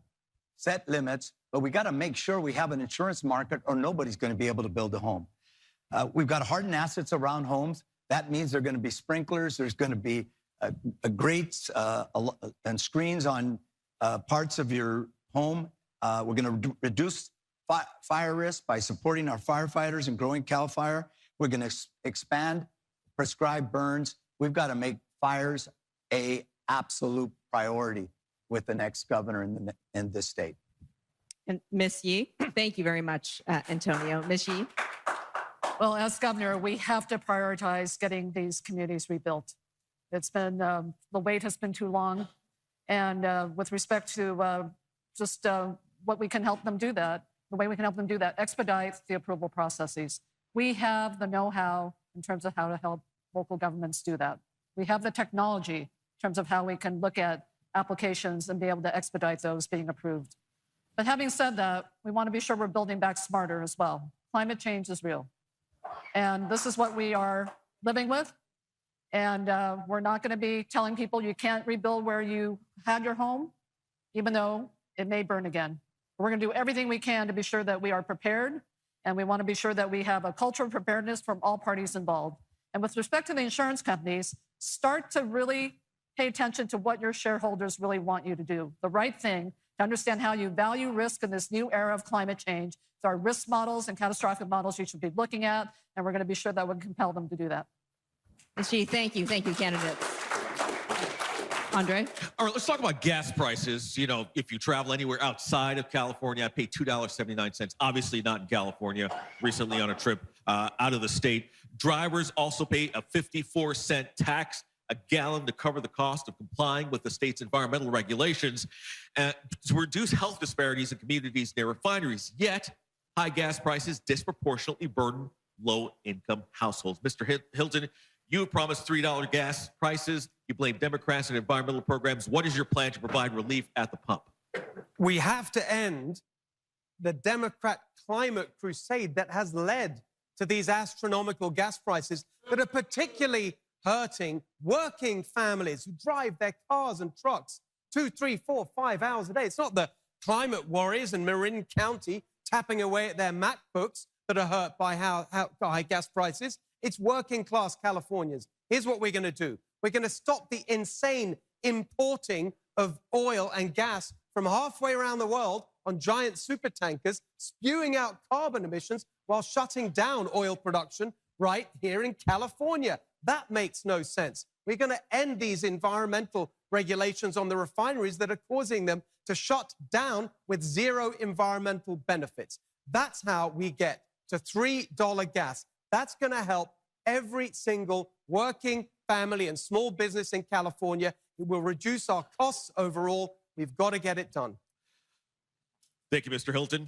set limits, but we got to make sure we have an insurance market or nobody's going to be able to build a home. We've got to harden assets around homes. That means there are going to be sprinklers. There's going to be grates and screens on parts of your home. We're going to reduce fire risk by supporting our firefighters and growing CAL FIRE. We're going to expand prescribed burns. We've got to make fires an absolute priority with the next governor in this state. And Ms. Yee, thank you very much, Antonio. Ms. Yee? Well, as governor, we have to prioritize getting these communities rebuilt. It's been, the wait has been too long. And with respect to what we can help them do that, the way we can help them do that, expedite the approval processes. We have the know-how in terms of how to help local governments do that. We have the technology in terms of how we can look at applications and be able to expedite those being approved. But having said that, we want to be sure we're building back smarter as well. Climate change is real. And this is what we are living with. And we're not going to be telling people you can't rebuild where you had your home, even though it may burn again. We're going to do everything we can to be sure that we are prepared, and we want to be sure that we have a culture of preparedness from all parties involved. And with respect to the insurance companies, start to really pay attention to what your shareholders really want you to do. The right thing, to understand how you value risk in this new era of climate change. There are risk models and catastrophic models you should be looking at, and we're going to be sure that we compel them to do that. Ms. Yee, thank you. Thank you, candidates. Andre? All right, let's talk about gas prices. You know, if you travel anywhere outside of California, I pay $2.79. Obviously not in California. Recently on a trip out of the state. Drivers also pay a 54-cent tax a gallon to cover the cost of complying with the state's environmental regulations to reduce health disparities in communities near refineries. Yet, high gas prices disproportionately burden low-income households. Mr. Hilton, you have promised $3 gas prices. You blame Democrats and environmental programs. What is your plan to provide relief at the pump? We have to end the Democrat climate crusade that has led to these astronomical gas prices that are particularly hurting working families who drive their cars and trucks 2, 3, 4, 5 hours a day. It's not the climate warriors in Marin County tapping away at their MacBooks that are hurt by high gas prices. It's working class Californians. Here's what we're going to do. We're going to stop the insane importing of oil and gas from halfway around the world on giant super tankers, spewing out carbon emissions while shutting down oil production right here in California. That makes no sense. We're going to end these environmental regulations on the refineries that are causing them to shut down with zero environmental benefits. That's how we get to $3 gas. That's going to help every single working family and small business in California. It will reduce our costs overall. We've got to get it done. Thank you, Mr. Hilton.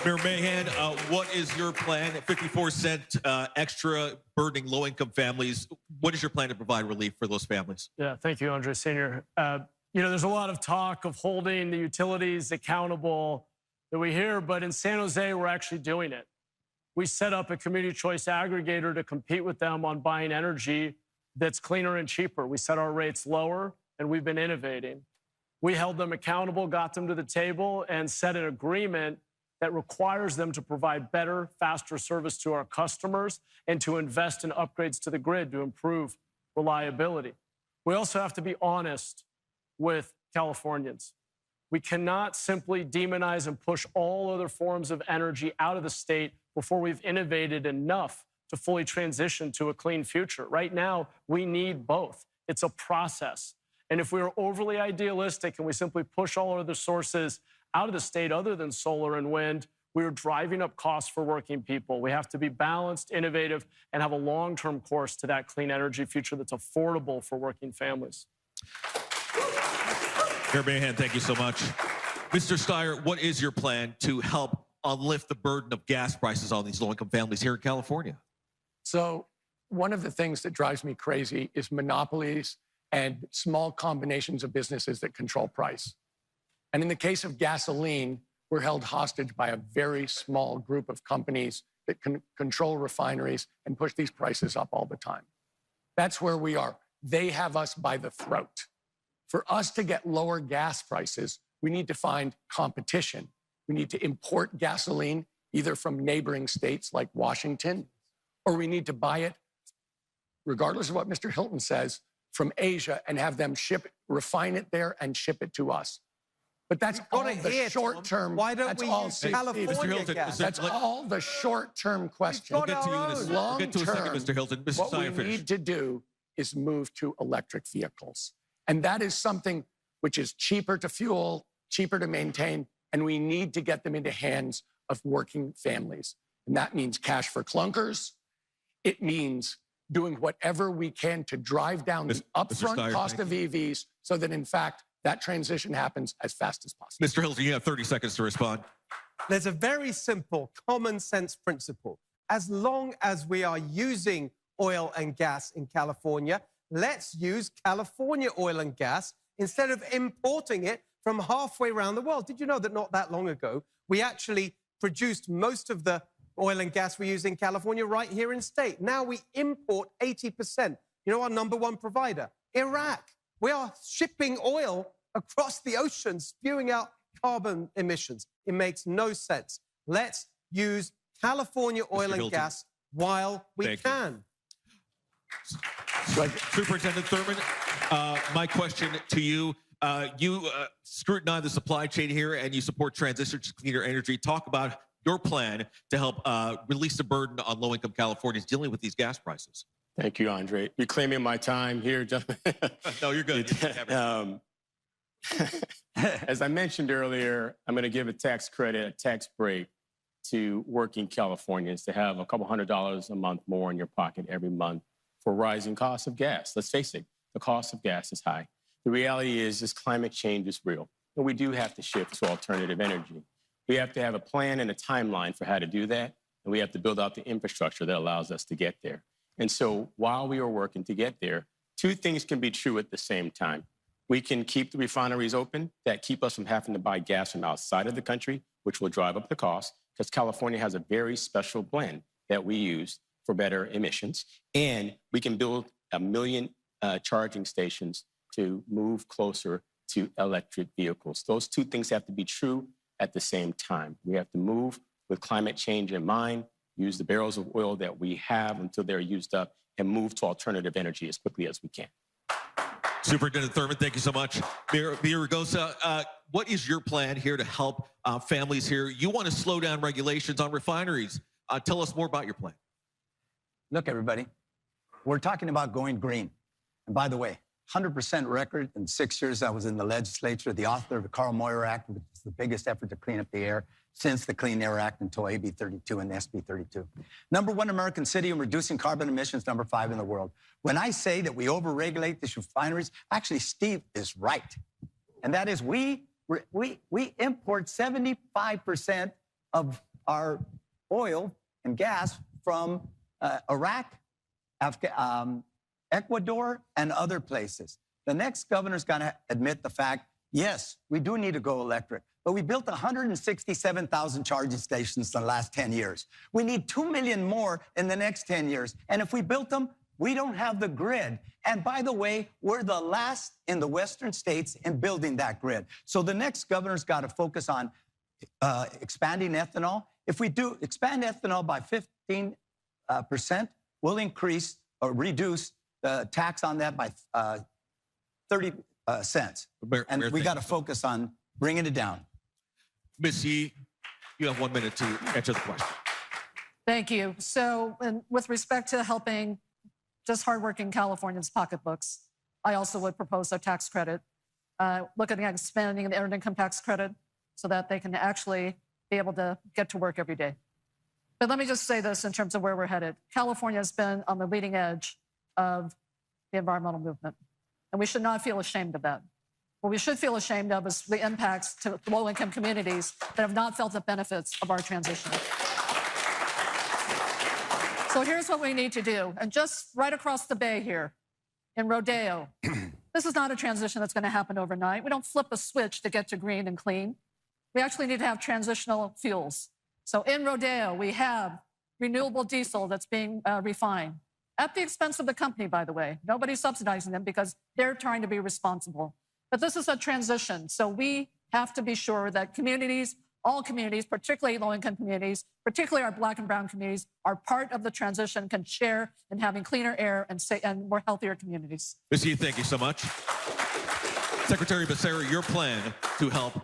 Mayor Mahan, what is your plan? 54-cent extra burdening low-income families. What is your plan to provide relief for those families? Yeah, thank you, Andre Sr. There's a lot of talk of holding the utilities accountable that we hear, but in San Jose, we're actually doing it. We set up a community choice aggregator to compete with them on buying energy that's cleaner and cheaper. We set our rates lower, and we've been innovating. We held them accountable, got them to the table, and set an agreement that requires them to provide better, faster service to our customers and to invest in upgrades to the grid to improve reliability. We also have to be honest with Californians. We cannot simply demonize and push all other forms of energy out of the state before we've innovated enough to fully transition to a clean future. Right now, we need both. It's a process. And if we are overly idealistic and we simply push all other sources out of the state other than solar and wind, we are driving up costs for working people. We have to be balanced, innovative, and have a long-term course to that clean energy future that's affordable for working families. Mayor Mahan, thank you so much. Mr. Steyer, what is your plan to help lift the burden of gas prices on these low-income families here in California? So one of the things that drives me crazy is monopolies and small combinations of businesses that control price. And in the case of gasoline, we're held hostage by a very small group of companies that can control refineries and push these prices up all the time. That's where we are. They have us by the throat. For us to get lower gas prices, we need to find competition. We need to import gasoline either from neighboring states like Washington, or we need to buy it, regardless of what Mr. Hilton says, from Asia and have them refine it there and ship it to us. But that's all the short term. Why don't we use California gas? That's all the short-term question. We'll get to you in a second. We'll get to a second, Mr. Hilton. Mr. What we Steyer, finish. need to do is move to electric vehicles. And that is something which is cheaper to fuel, cheaper to maintain, and we need to get them into hands of working families. And that means cash for clunkers. It means doing whatever we can to drive down the upfront Steyer, cost of EVs so that, in fact, that transition happens as fast as possible. Mr. Hilton, you have 30 seconds to respond. There's a very simple common sense principle. As long as we are using oil and gas in California, let's use California oil and gas instead of importing it from halfway around the world. Did you know that not that long ago, we actually produced most of the oil and gas we use in California right here in state? Now we import 80%. You know our number one provider? Iraq. We are shipping oil across the ocean, spewing out carbon emissions. It makes no sense. Let's use California oil and gas while we can. Superintendent Thurmond, my question to you, you scrutinize the supply chain here and you support transition to cleaner energy. Talk about your plan to help release the burden on low-income Californians dealing with these gas prices. Thank you, Andre. Reclaiming my time here, gentlemen. No, you're good. As I mentioned earlier, I'm going to give a tax credit, a tax break to working Californians to have a couple $100 a month more in your pocket every month for rising costs of gas. Let's face it, the cost of gas is high. The reality is this climate change is real, and we do have to shift to alternative energy. We have to have a plan and a timeline for how to do that, and we have to build out the infrastructure that allows us to get there. And so while we are working to get there, two things can be true at the same time. We can keep the refineries open that keep us from having to buy gas from outside of the country, which will drive up the cost, because California has a very special blend that we use for better emissions. And we can build 1 million charging stations to move closer to electric vehicles. Those two things have to be true at the same time. We have to move with climate change in mind, use the barrels of oil that we have until they're used up, and move to alternative energy as quickly as we can. Superintendent Thurmond, thank you so much. Mayor Villaraigosa, what is your plan here to help families here? You want to slow down regulations on refineries. Tell us more about your plan. Look, everybody, we're talking about going green. And by the way, 100% record in 6 years I was in the legislature, the author of the Carl Moyer Act, which is the biggest effort to clean up the air since the Clean Air Act until AB 32 and SB 32. #1 American city in reducing carbon emissions, #5 in the world. When I say that we overregulate these refineries, actually Steve is right. And that is we import 75% of our oil and gas from Iraq, Ecuador, and other places. The next governor's got to admit the fact, yes, we do need to go electric, but we built 167,000 charging stations in the last 10 years. We need 2 million more in the next 10 years. And if we built them, we don't have the grid. And by the way, we're the last in the Western states in building that grid. So the next governor's got to focus on expanding ethanol. If we do expand ethanol by 15%, we'll increase or reduce the tax on that by 30 cents. And we got to focus on bringing it down. Ms. Yee, you have 1 minute to answer the question. Thank you. So with respect to helping just hardworking Californians' pocketbooks, I also would propose a tax credit, looking at expanding the earned income tax credit so that they can actually be able to get to work every day. But let me just say this in terms of where we're headed. California has been on the leading edge of the environmental movement, and we should not feel ashamed of that. What we should feel ashamed of is the impacts to low-income communities that have not felt the benefits of our transition. So here's what we need to do. And just right across the bay here in Rodeo, this is not a transition that's going to happen overnight. We don't flip a switch to get to green and clean. We actually need to have transitional fuels. So in Rodeo, we have renewable diesel that's being refined at the expense of the company, by the way. Nobody's subsidizing them because they're trying to be responsible. But this is a transition. So we have to be sure that communities, all communities, particularly low-income communities, particularly our Black and brown communities, are part of the transition, can share in having cleaner air and more healthier communities. Ms. Yee, thank you so much. Secretary Becerra, your plan to help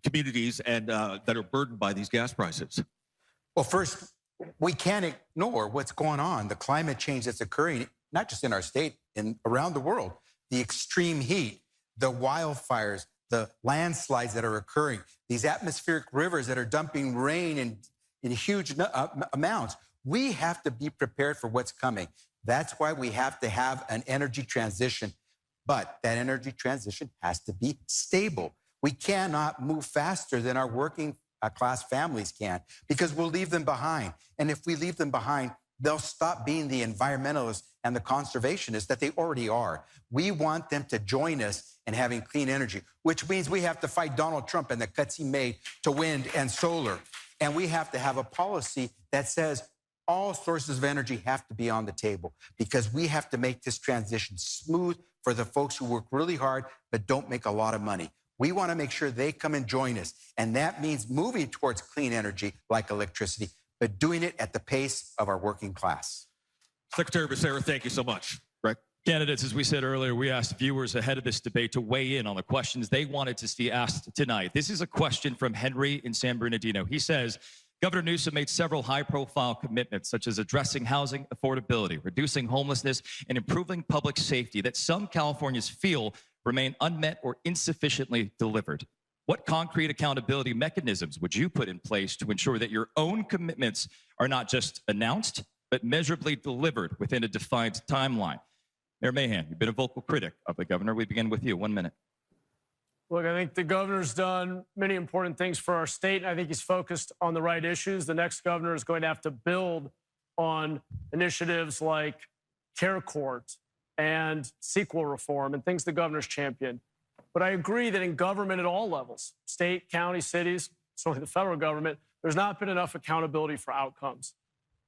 communities and that are burdened by these gas prices. Well, first, we can't ignore what's going on, the climate change that's occurring, not just in our state, around the world, the extreme heat, the wildfires, the landslides that are occurring, these atmospheric rivers that are dumping rain in huge amounts. We have to be prepared for what's coming. That's why we have to have an energy transition. But that energy transition has to be stable. We cannot move faster than our working class families can because we'll leave them behind. And if we leave them behind, they'll stop being the environmentalists and the conservationists that they already are. We want them to join us in having clean energy, which means we have to fight Donald Trump and the cuts he made to wind and solar. And we have to have a policy that says all sources of energy have to be on the table because we have to make this transition smooth for the folks who work really hard but don't make a lot of money. We want to make sure they come and join us. And that means moving towards clean energy like electricity, but doing it at the pace of our working class. Secretary Becerra, thank you so much. Rick? Candidates, as we said earlier, we asked viewers ahead of this debate to weigh in on the questions they wanted to see asked tonight. This is a question from Henry in San Bernardino. He says, Governor Newsom made several high-profile commitments, such as addressing housing affordability, reducing homelessness, and improving public safety that some Californians feel remain unmet or insufficiently delivered. What concrete accountability mechanisms would you put in place to ensure that your own commitments are not just announced, but measurably delivered within a defined timeline? Mayor Mahan, you've been a vocal critic of the governor. We begin with you. 1 minute. Look, I think the governor's done many important things for our state. I think he's focused on the right issues. The next governor is going to have to build on initiatives like Care Court and CEQA reform and things the governor's championed. But I agree that in government at all levels, state, county, cities, certainly the federal government, there's not been enough accountability for outcomes.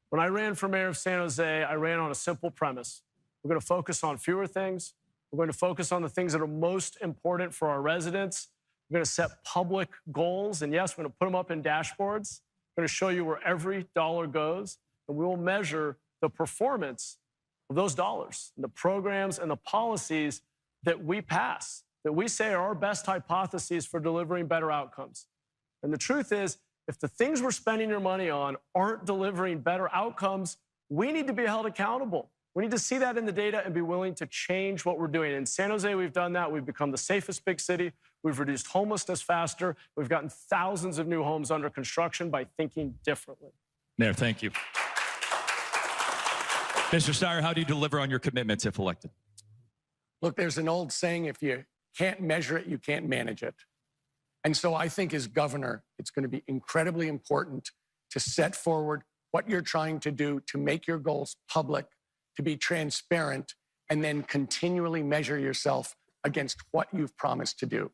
When I ran for mayor of San Jose, I ran on a simple premise. We're going to focus on fewer things. We're going to focus on the things that are most important for our residents. We're going to set public goals. And yes, we're going to put them up in dashboards. We're going to show you where every dollar goes. And we will measure the performance of those dollars, and the programs and the policies that we pass, that we say are our best hypotheses for delivering better outcomes. And the truth is, if the things we're spending your money on aren't delivering better outcomes, we need to be held accountable. We need to see that in the data and be willing to change what we're doing. In San Jose, we've done that. We've become the safest big city. We've reduced homelessness faster. We've gotten thousands of new homes under construction by thinking differently. Mayor, thank you. Mr. Steyer, how do you deliver on your commitments if elected? Look, there's an old saying, if you can't measure it, you can't manage it. And so I think as governor, it's going to be incredibly important to set forward what you're trying to do, to make your goals public, to be transparent, and then continually measure yourself against what you've promised to do.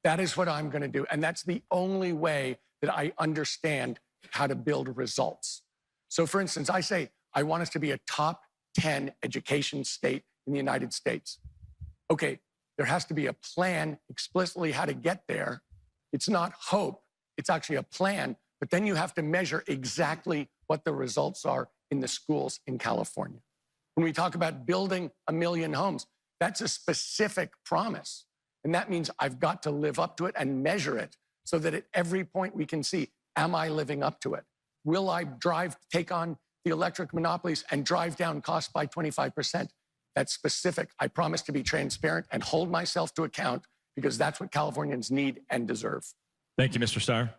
That is what I'm going to do. And that's the only way that I understand how to build results. So for instance, I say, I want us to be a top 10 education state in the United States. Okay, there has to be a plan explicitly how to get there. It's not hope, it's actually a plan, but then you have to measure exactly what the results are in the schools in California. When we talk about building 1 million homes, that's a specific promise. And that means I've got to live up to it and measure it so that at every point we can see, am I living up to it? Will I take on the electric monopolies and drive down costs by 25%? That's specific. I promise to be transparent and hold myself to account because that's what Californians need and deserve. Thank you, Mr. Steyer.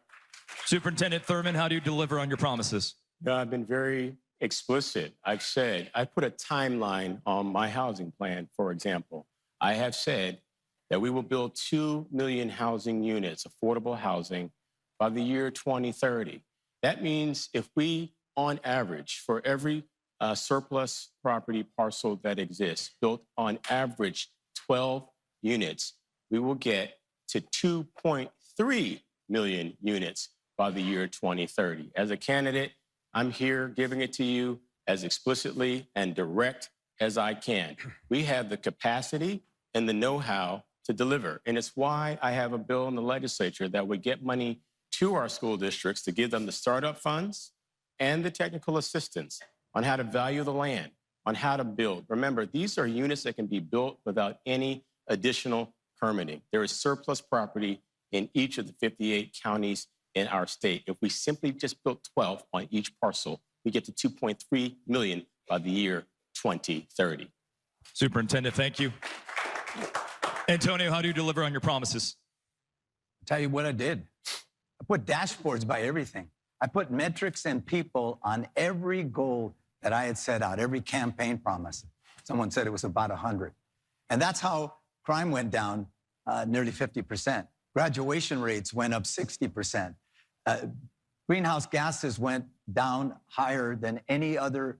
Superintendent Thurmond, how do you deliver on your promises? I've been very explicit. I've said, I put a timeline on my housing plan, for example. I have said that we will build 2 million housing units, affordable housing, by the year 2030. That means if we, on average, for every surplus property parcel that exists, built on average 12 units, we will get to 2.3 million units by the year 2030. As a candidate, I'm here giving it to you as explicitly and direct as I can. We have the capacity and the know-how to deliver. And it's why I have a bill in the legislature that would get money to our school districts to give them the startup funds and the technical assistance on how to value the land, on how to build. Remember, these are units that can be built without any additional permitting. There is surplus property in each of the 58 counties in our state. If we simply just built 12 on each parcel, we get to 2.3 million by the year 2030. Superintendent, thank you. Antonio, how do you deliver on your promises? I'll tell you what I did. I put dashboards by everything. I put metrics and people on every goal that I had set out, every campaign promise. Someone said it was about 100. And that's how crime went down nearly 50%. Graduation rates went up 60%. Greenhouse gases went down higher than any other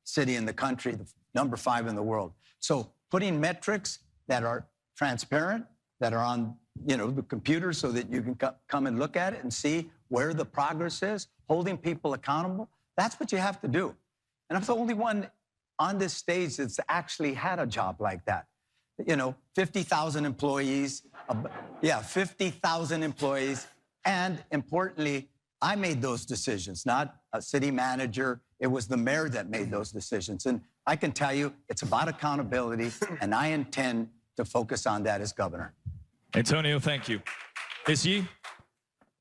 city in the country, number 5 in the world. So putting metrics that are transparent, that are on the computer so that you can come and look at it and see where the progress is, holding people accountable, that's what you have to do. And I'm the only one on this stage that's actually had a job like that. 50,000 employees, 50,000 employees. And importantly, I made those decisions, not a city manager. It was the mayor that made those decisions. And I can tell you, it's about accountability, and I intend to focus on that as governor. Antonio, thank you. Izzy?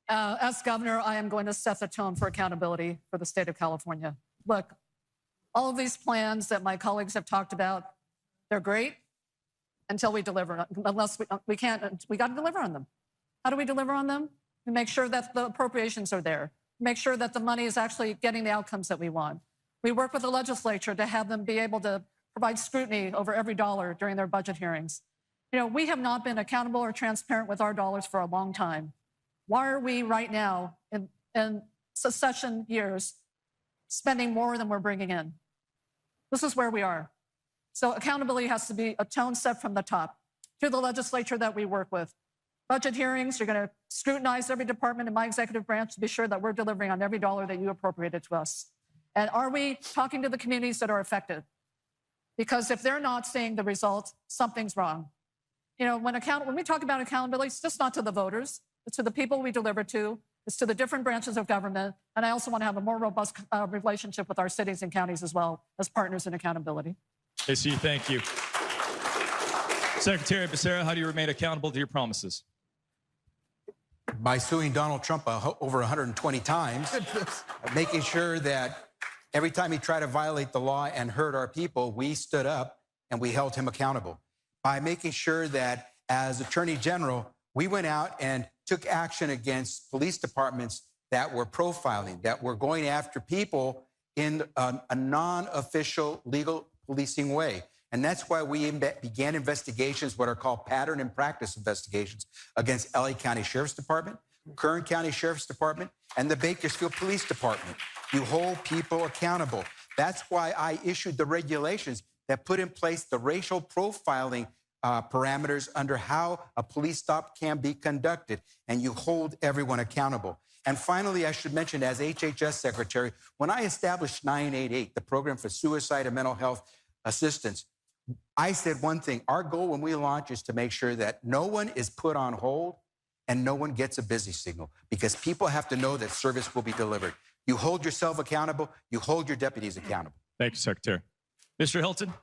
As governor, I am going to set the tone for accountability for the state of California. Look, all of these plans that my colleagues have talked about, they're great until we deliver. Unless we can't, we got to deliver on them. How do we deliver on them? We make sure that the appropriations are there. Make sure that the money is actually getting the outcomes that we want. We work with the legislature to have them be able to provide scrutiny over every dollar during their budget hearings. We have not been accountable or transparent with our dollars for a long time. Why are we right now in succession years spending more than we're bringing in? This is where we are. So accountability has to be a tone set from the top to the legislature that we work with. Budget hearings, you're going to scrutinize every department in my executive branch to be sure that we're delivering on every dollar that you appropriated to us. And are we talking to the communities that are affected? Because if they're not seeing the results, something's wrong. When we talk about accountability, it's just not to the voters. It's to the people we deliver to. It's to the different branches of government. And I also want to have a more robust relationship with our cities and counties as well as partners in accountability. AC, thank you. Secretary Becerra, how do you remain accountable to your promises? By suing Donald Trump over 120 times, making sure that every time he tried to violate the law and hurt our people, we stood up and we held him accountable. By making sure that as Attorney General, we went out and took action against police departments that were profiling, that were going after people in a non-official legal policing way. And that's why we began investigations, what are called pattern and practice investigations, against LA County Sheriff's Department, Kern County Sheriff's Department, and the Bakersfield Police Department. You hold people accountable. That's why I issued the regulations that put in place the racial profiling parameters under how a police stop can be conducted, and you hold everyone accountable. And finally, I should mention, as HHS Secretary, when I established 988, the program for suicide and mental health assistance, I said one thing: our goal when we launch is to make sure that no one is put on hold and no one gets a busy signal, because people have to know that service will be delivered. You hold yourself accountable, you hold your deputies accountable. Thank you, Secretary. Mr. Hilton?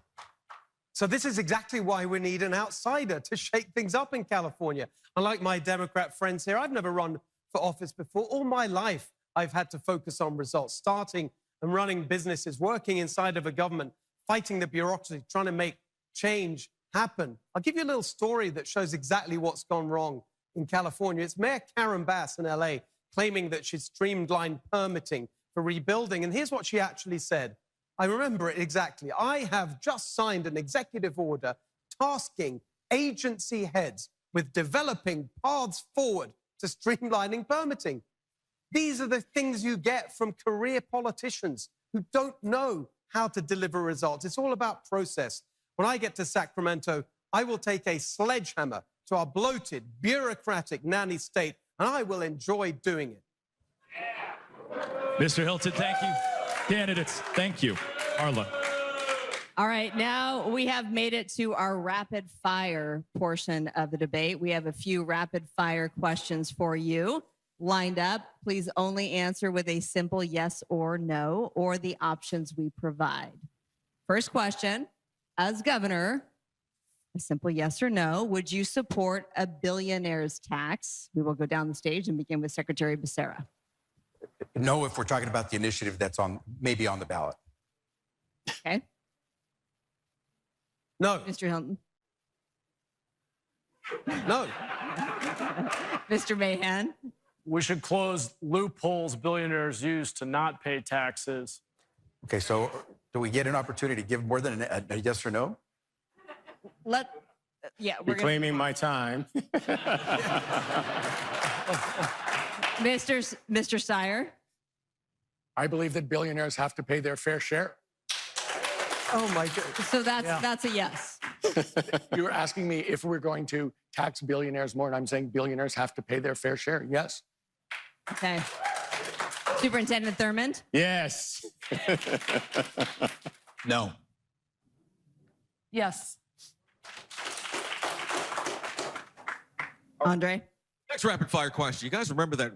So this is exactly why we need an outsider to shake things up in California. Unlike my Democrat friends here, I've never run for office before. All my life, I've had to focus on results, starting and running businesses, working inside of a government, fighting the bureaucracy, trying to make change happen. I'll give you a little story that shows exactly what's gone wrong in California. It's Mayor Karen Bass in LA claiming that she's streamlined permitting for rebuilding. And here's what she actually said. I remember it exactly. I have just signed an executive order tasking agency heads with developing paths forward to streamlining permitting. These are the things you get from career politicians who don't know how to deliver results. It's all about process. When I get to Sacramento, I will take a sledgehammer to our bloated, bureaucratic nanny state, and I will enjoy doing it. Mr. Hilton, thank you. Candidates, thank you. Arla. All right, now we have made it to our rapid fire portion of the debate. We have a few rapid fire questions for you lined up. Please only answer with a simple yes or no, or the options we provide. First question, as governor, a simple yes or no, would you support a billionaire's tax? We will go down the stage and begin with Secretary Becerra. No, if we're talking about the initiative that's maybe on the ballot. Okay. No. Mr. Hilton. No. Mr. Mahan. We should close loopholes billionaires use to not pay taxes. Okay, so do we get an opportunity to give more than a yes or no? You're claiming my time. Mr. Steyer. I believe that billionaires have to pay their fair share. Oh my goodness. So that's a yes. You were asking me if we're going to tax billionaires more, and I'm saying billionaires have to pay their fair share. Yes. Okay. Superintendent Thurmond. Yes. No. Yes. Andre. Next rapid fire question. You guys remember that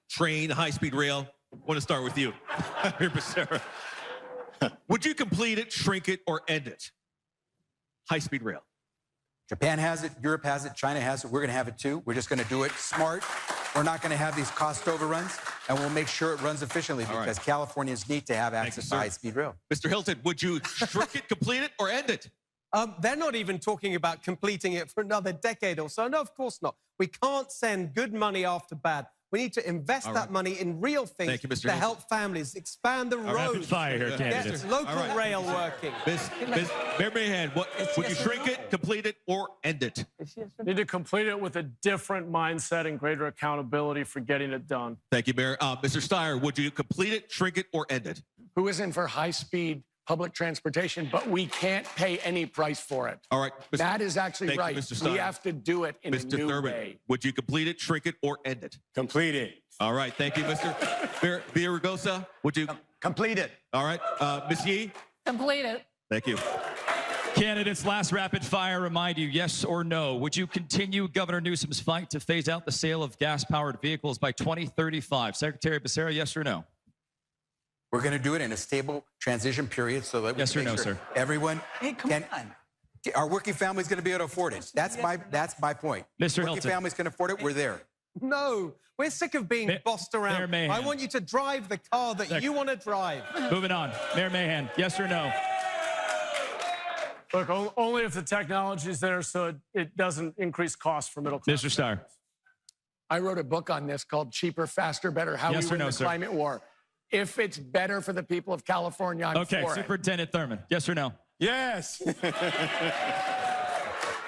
train, high-speed rail? I want to start with you. Here, Becerra. Would you complete it, shrink it, or end it? High-speed rail. Japan has it, Europe has it, China has it. We're going to have it too. We're just going to do it smart. We're not going to have these cost overruns, and we'll make sure it runs efficiently because Californians need to have access to high-speed rail. Mr. Hilton, would you shrink it, complete it, or end it? They're not even talking about completing it for another decade or so. No, of course not. We can't send good money after bad. We need to invest that money in real things to help families, expand the roads. Rapid fire here, candidates. Get local rail working. Mayor Mahan, would you shrink it, complete it, or end it? Need to complete it with a different mindset and greater accountability for getting it done. Thank you, Mayor. Mr. Steyer, would you complete it, shrink it, or end it? Who is in for high-speed public transportation, but we can't pay any price for it? All right. That is actually right. Mr. Steyer. We have to do it in a new Thurmond, way. would you complete it, shrink it, or end it? Complete it. All right. Thank you, Mr. Villaraigosa. Would you complete it? All right. Ms. Yee? Complete it. Thank you. Candidates, last rapid fire remind you, yes or no. Would you continue Governor Newsom's fight to phase out the sale of gas-powered vehicles by 2035? Secretary Becerra, yes or no? We're going to do it in a stable transition period so that we yes can or make no, sure sir. Everyone come on. Our working family's going to be able to afford it. That's my point. Mr. Working Hilton. families can afford it. We're there. No, we're sick of being bossed around. Mayor I want you to drive the car that you want to drive. Moving on. Mayor Mahan, yes or no? Look, only if the technology is there so it doesn't increase costs for middle class. Mr. Steyer. I wrote a book on this called Cheaper, Faster, Better, How Yes We or Win no, the sir? Climate War. If it's better for the people of California, I'm Okay, for it. Superintendent Thurmond, yes or no? Yes.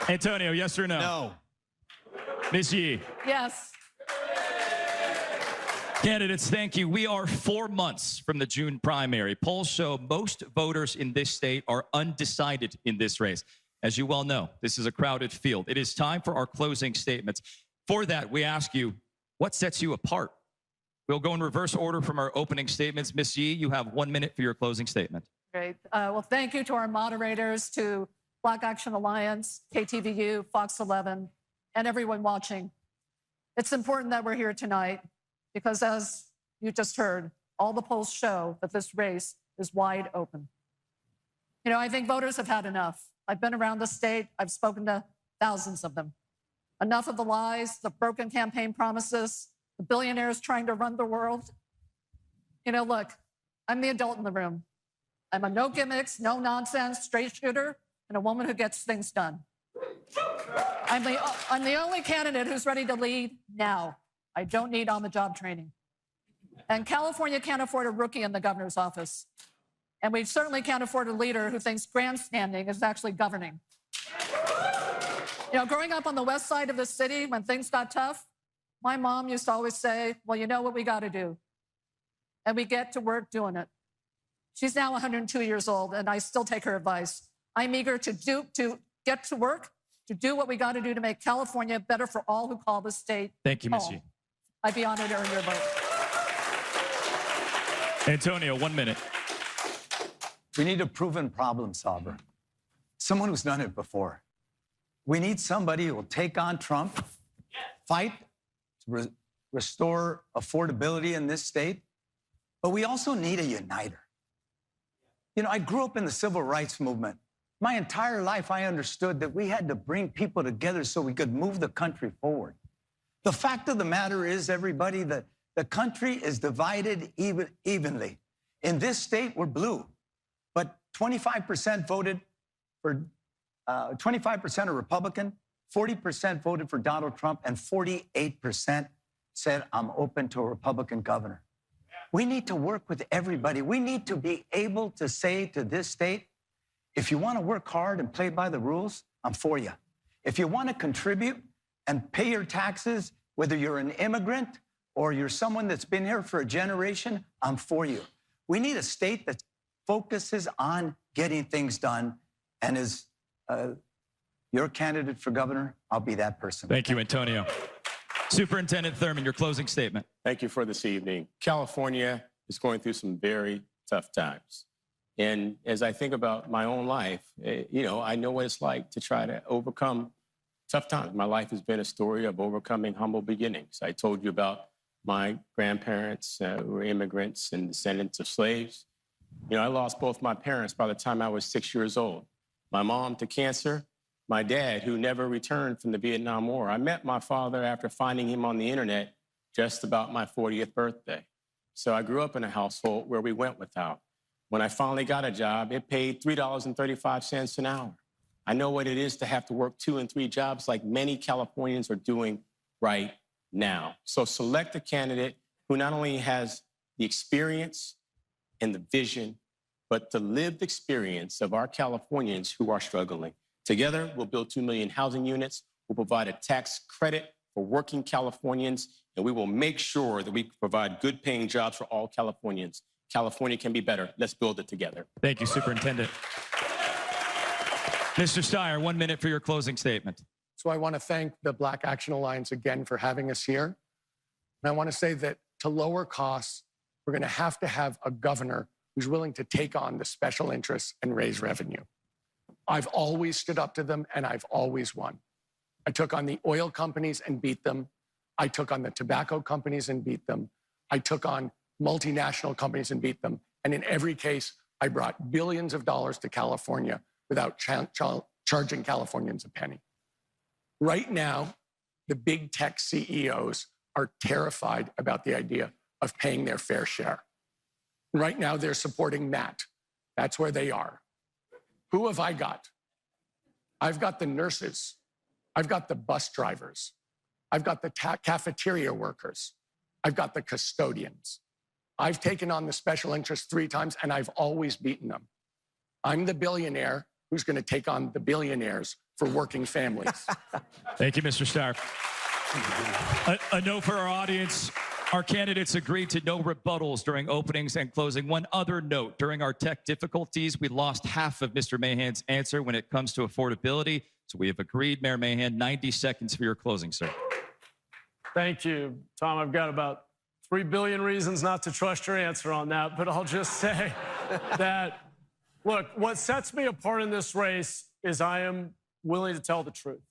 Antonio, yes or no? No. Ms. Yee. Yes. Candidates, thank you. We are 4 months from the June primary. Polls show most voters in this state are undecided in this race. As you well know, this is a crowded field. It is time for our closing statements. For that, we ask you, what sets you apart? We'll go in reverse order from our opening statements. Ms. Yee, you have 1 minute for your closing statement. Great. Well, thank you to our moderators, to Black Action Alliance, KTVU, Fox 11, and everyone watching. It's important that we're here tonight because, as you just heard, all the polls show that this race is wide open. You know, I think voters have had enough. I've been around the state. I've spoken to thousands of them. Enough of the lies, the broken campaign promises, the billionaires trying to run the world. You know, look, I'm the adult in the room. I'm a no gimmicks, no nonsense, straight shooter, and a woman who gets things done. I'm the only candidate who's ready to lead now. I don't need on-the-job training. And California can't afford a rookie in the governor's office. And we certainly can't afford a leader who thinks grandstanding is actually governing. You know, growing up on the west side of the city when things got tough, my mom used to always say, well, you know what we got to do. And we get to work doing it. She's now 102 years old, and I still take her advice. I'm eager to get to work, to do what we got to do to make California better for all who call the state Thank you, Ms. home. Yee. I'd be honored to earn your vote. Antonio, 1 minute. We need a proven problem solver, someone who's done it before. We need somebody who will take on Trump, fight to restore affordability in this state, but we also need a uniter. You know, I grew up in the civil rights movement. My entire life, I understood that we had to bring people together so we could move the country forward. The fact of the matter is, everybody, that the country is divided evenly. In this state, we're blue, but 25% voted for 25% are Republican, 40% voted for Donald Trump, and 48% said, I'm open to a Republican governor. We need to work with everybody. We need to be able to say to this state, if you want to work hard and play by the rules, I'm for you. If you want to contribute and pay your taxes, whether you're an immigrant or you're someone that's been here for a generation, I'm for you. We need a state that focuses on getting things done, and is your candidate for governor, I'll be that person. Thank you, Antonio. Superintendent Thurmond, your closing statement. Thank you for this evening. California is going through some very tough times. And as I think about my own life, you know, I know what it's like to try to overcome tough times. My life has been a story of overcoming humble beginnings. I told you about my grandparents who were immigrants and descendants of slaves. You know, I lost both my parents by the time I was 6 years old. My mom to cancer, my dad, who never returned from the Vietnam War. I met my father after finding him on the internet just about my 40th birthday. So I grew up in a household where we went without. When I finally got a job, it paid $3.35 an hour. I know what it is to have to work 2 and 3 jobs like many Californians are doing right now. So select a candidate who not only has the experience and the vision, but the lived experience of our Californians who are struggling. Together, we'll build 2 million housing units. We'll provide a tax credit for working Californians, and we will make sure that we provide good-paying jobs for all Californians. California can be better. Let's build it together. Thank you, Superintendent. Mr. Steyer, 1 minute for your closing statement. So I want to thank the Black Action Alliance again for having us here. And I want to say that to lower costs, we're going to have a governor who's willing to take on the special interests and raise revenue. I've always stood up to them, and I've always won. I took on the oil companies and beat them. I took on the tobacco companies and beat them. I took on multinational companies and beat them. And in every case, I brought billions of dollars to California without charging Californians a penny. Right now, the big tech CEOs are terrified about the idea of paying their fair share. Right now, they're supporting Matt. That's where they are. Who have I got? I've got the nurses. I've got the bus drivers. I've got the cafeteria workers. I've got the custodians. I've taken on the special interests 3 times, and I've always beaten them. I'm the billionaire who's going to take on the billionaires for working families. Thank you, Mr. Steyer. A note for our audience. Our candidates agreed to no rebuttals during openings and closing. One other note, during our tech difficulties, we lost half of Mr. Mahan's answer when it comes to affordability. So we have agreed, Mayor Mahan, 90 seconds for your closing, sir. Thank you, Tom. I've got about 3 billion reasons not to trust your answer on that, but I'll just say that, look, what sets me apart in this race is I am willing to tell the truth.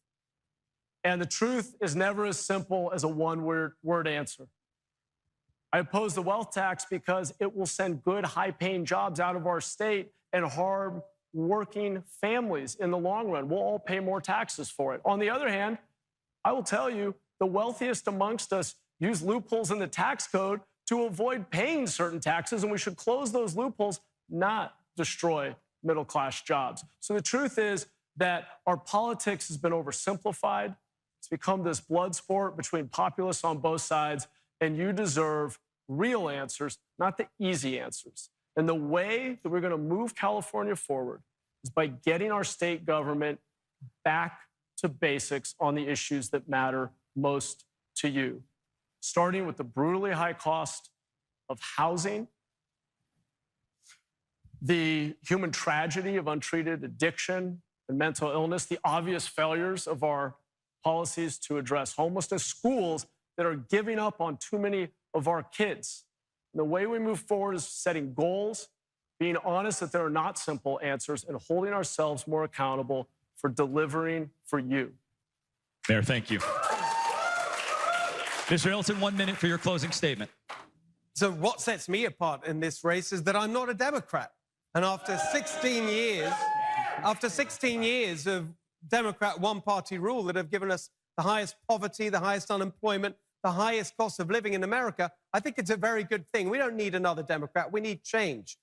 And the truth is never as simple as a one-word answer. I oppose the wealth tax because it will send good, high-paying jobs out of our state and harm working families in the long run. We'll all pay more taxes for it. On the other hand, I will tell you, the wealthiest amongst us use loopholes in the tax code to avoid paying certain taxes, and we should close those loopholes, not destroy middle-class jobs. So the truth is that our politics has been oversimplified. It's become this blood sport between populists on both sides, and you deserve real answers, not the easy answers. And the way that we're going to move California forward is by getting our state government back to basics on the issues that matter most to you, starting with the brutally high cost of housing, the human tragedy of untreated addiction and mental illness, the obvious failures of our policies to address homelessness, schools that are giving up on too many of our kids. And the way we move forward is setting goals, being honest that there are not simple answers, and holding ourselves more accountable for delivering for you. Mayor, thank you. Mr. Hilton, 1 minute for your closing statement. So what sets me apart in this race is that I'm not a Democrat. And after 16 years of Democrat one-party rule that have given us the highest poverty, the highest unemployment, the highest cost of living in America, I think it's a very good thing. We don't need another Democrat. We need change.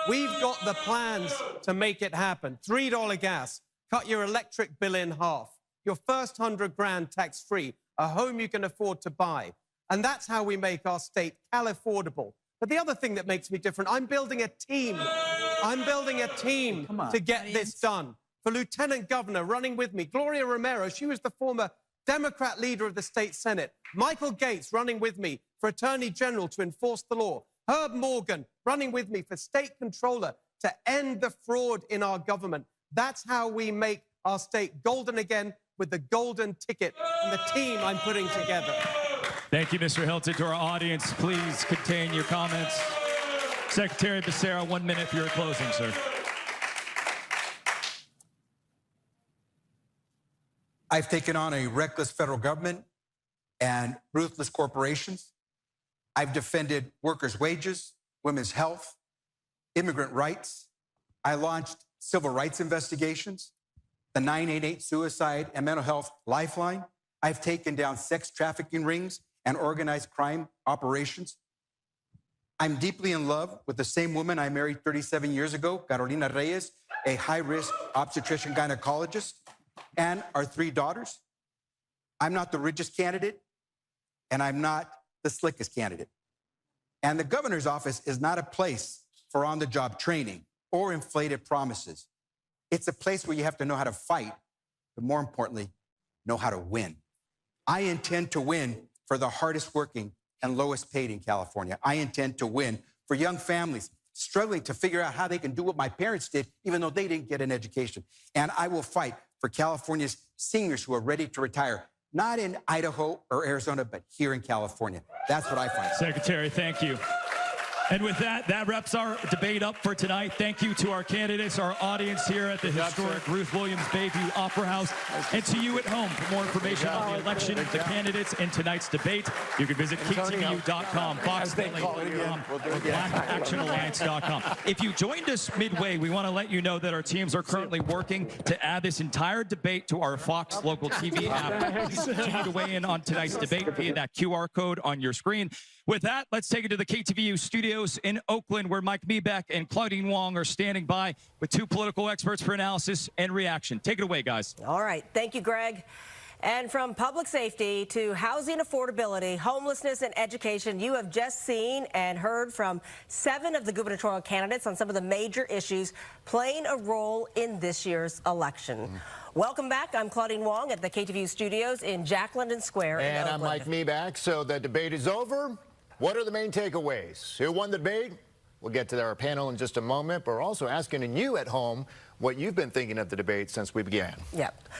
We've got the plans to make it happen. $3 gas, cut your electric bill in half, your first $100,000 tax-free, a home you can afford to buy. And that's how we make our state Cal-affordable. But the other thing that makes me different, I'm building a team. I'm building a team to get this done. For Lieutenant Governor, running with me, Gloria Romero, she was the former Democrat leader of the state Senate. Michael Gates, running with me for Attorney General to enforce the law. Herb Morgan, running with me for state controller to end the fraud in our government. That's how we make our state golden again, with the golden ticket and the team I'm putting together. Thank you, Mr. Hilton. To our audience, please contain your comments. Secretary Becerra, 1 minute for your closing, sir. I've taken on a reckless federal government and ruthless corporations. I've defended workers' wages, women's health, immigrant rights. I launched civil rights investigations, the 988 suicide and mental health lifeline. I've taken down sex trafficking rings and organized crime operations. I'm deeply in love with the same woman I married 37 years ago, Carolina Reyes, a high-risk obstetrician gynecologist, and our 3 daughters. I'm not the richest candidate, and I'm not the slickest candidate. And the governor's office is not a place for on-the-job training or inflated promises. It's a place where you have to know how to fight, but more importantly, know how to win. I intend to win for the hardest working and lowest paid in California. I intend to win for young families struggling to figure out how they can do what my parents did, even though they didn't get an education. And I will fight for California's seniors who are ready to retire, not in Idaho or Arizona, but here in California. That's what I fight. Secretary, thank you. And with that, that wraps our debate up for tonight. Thank you to our candidates, our audience here at the historic Ruth Williams Bayview Opera House, and to you at home. For more information on the election, the candidates, and tonight's debate, you can visit ktvu.com, foxla.com, or blackactionalliance.com. If you joined us midway, we want to let you know that our teams are currently working to add this entire debate to our Fox Local TV app. Please continue to weigh in on tonight's debate via that QR code on your screen. With that, let's take it to the KTVU studios in Oakland, where Mike Meebeck and Claudine Wong are standing by with 2 political experts for analysis and reaction. Take it away, guys. All right. Thank you, Greg. And from public safety to housing affordability, homelessness, and education, you have just seen and heard from 7 of the gubernatorial candidates on some of the major issues playing a role in this year's election. Welcome back. I'm Claudine Wong at the KTVU studios in Jack London Square in And I'm Oakland. Mike Meeback. So the debate is over. What are the main takeaways? Who won the debate? We'll get to our panel in just a moment, but we're also asking you at home what you've been thinking of the debate since we began. Yep.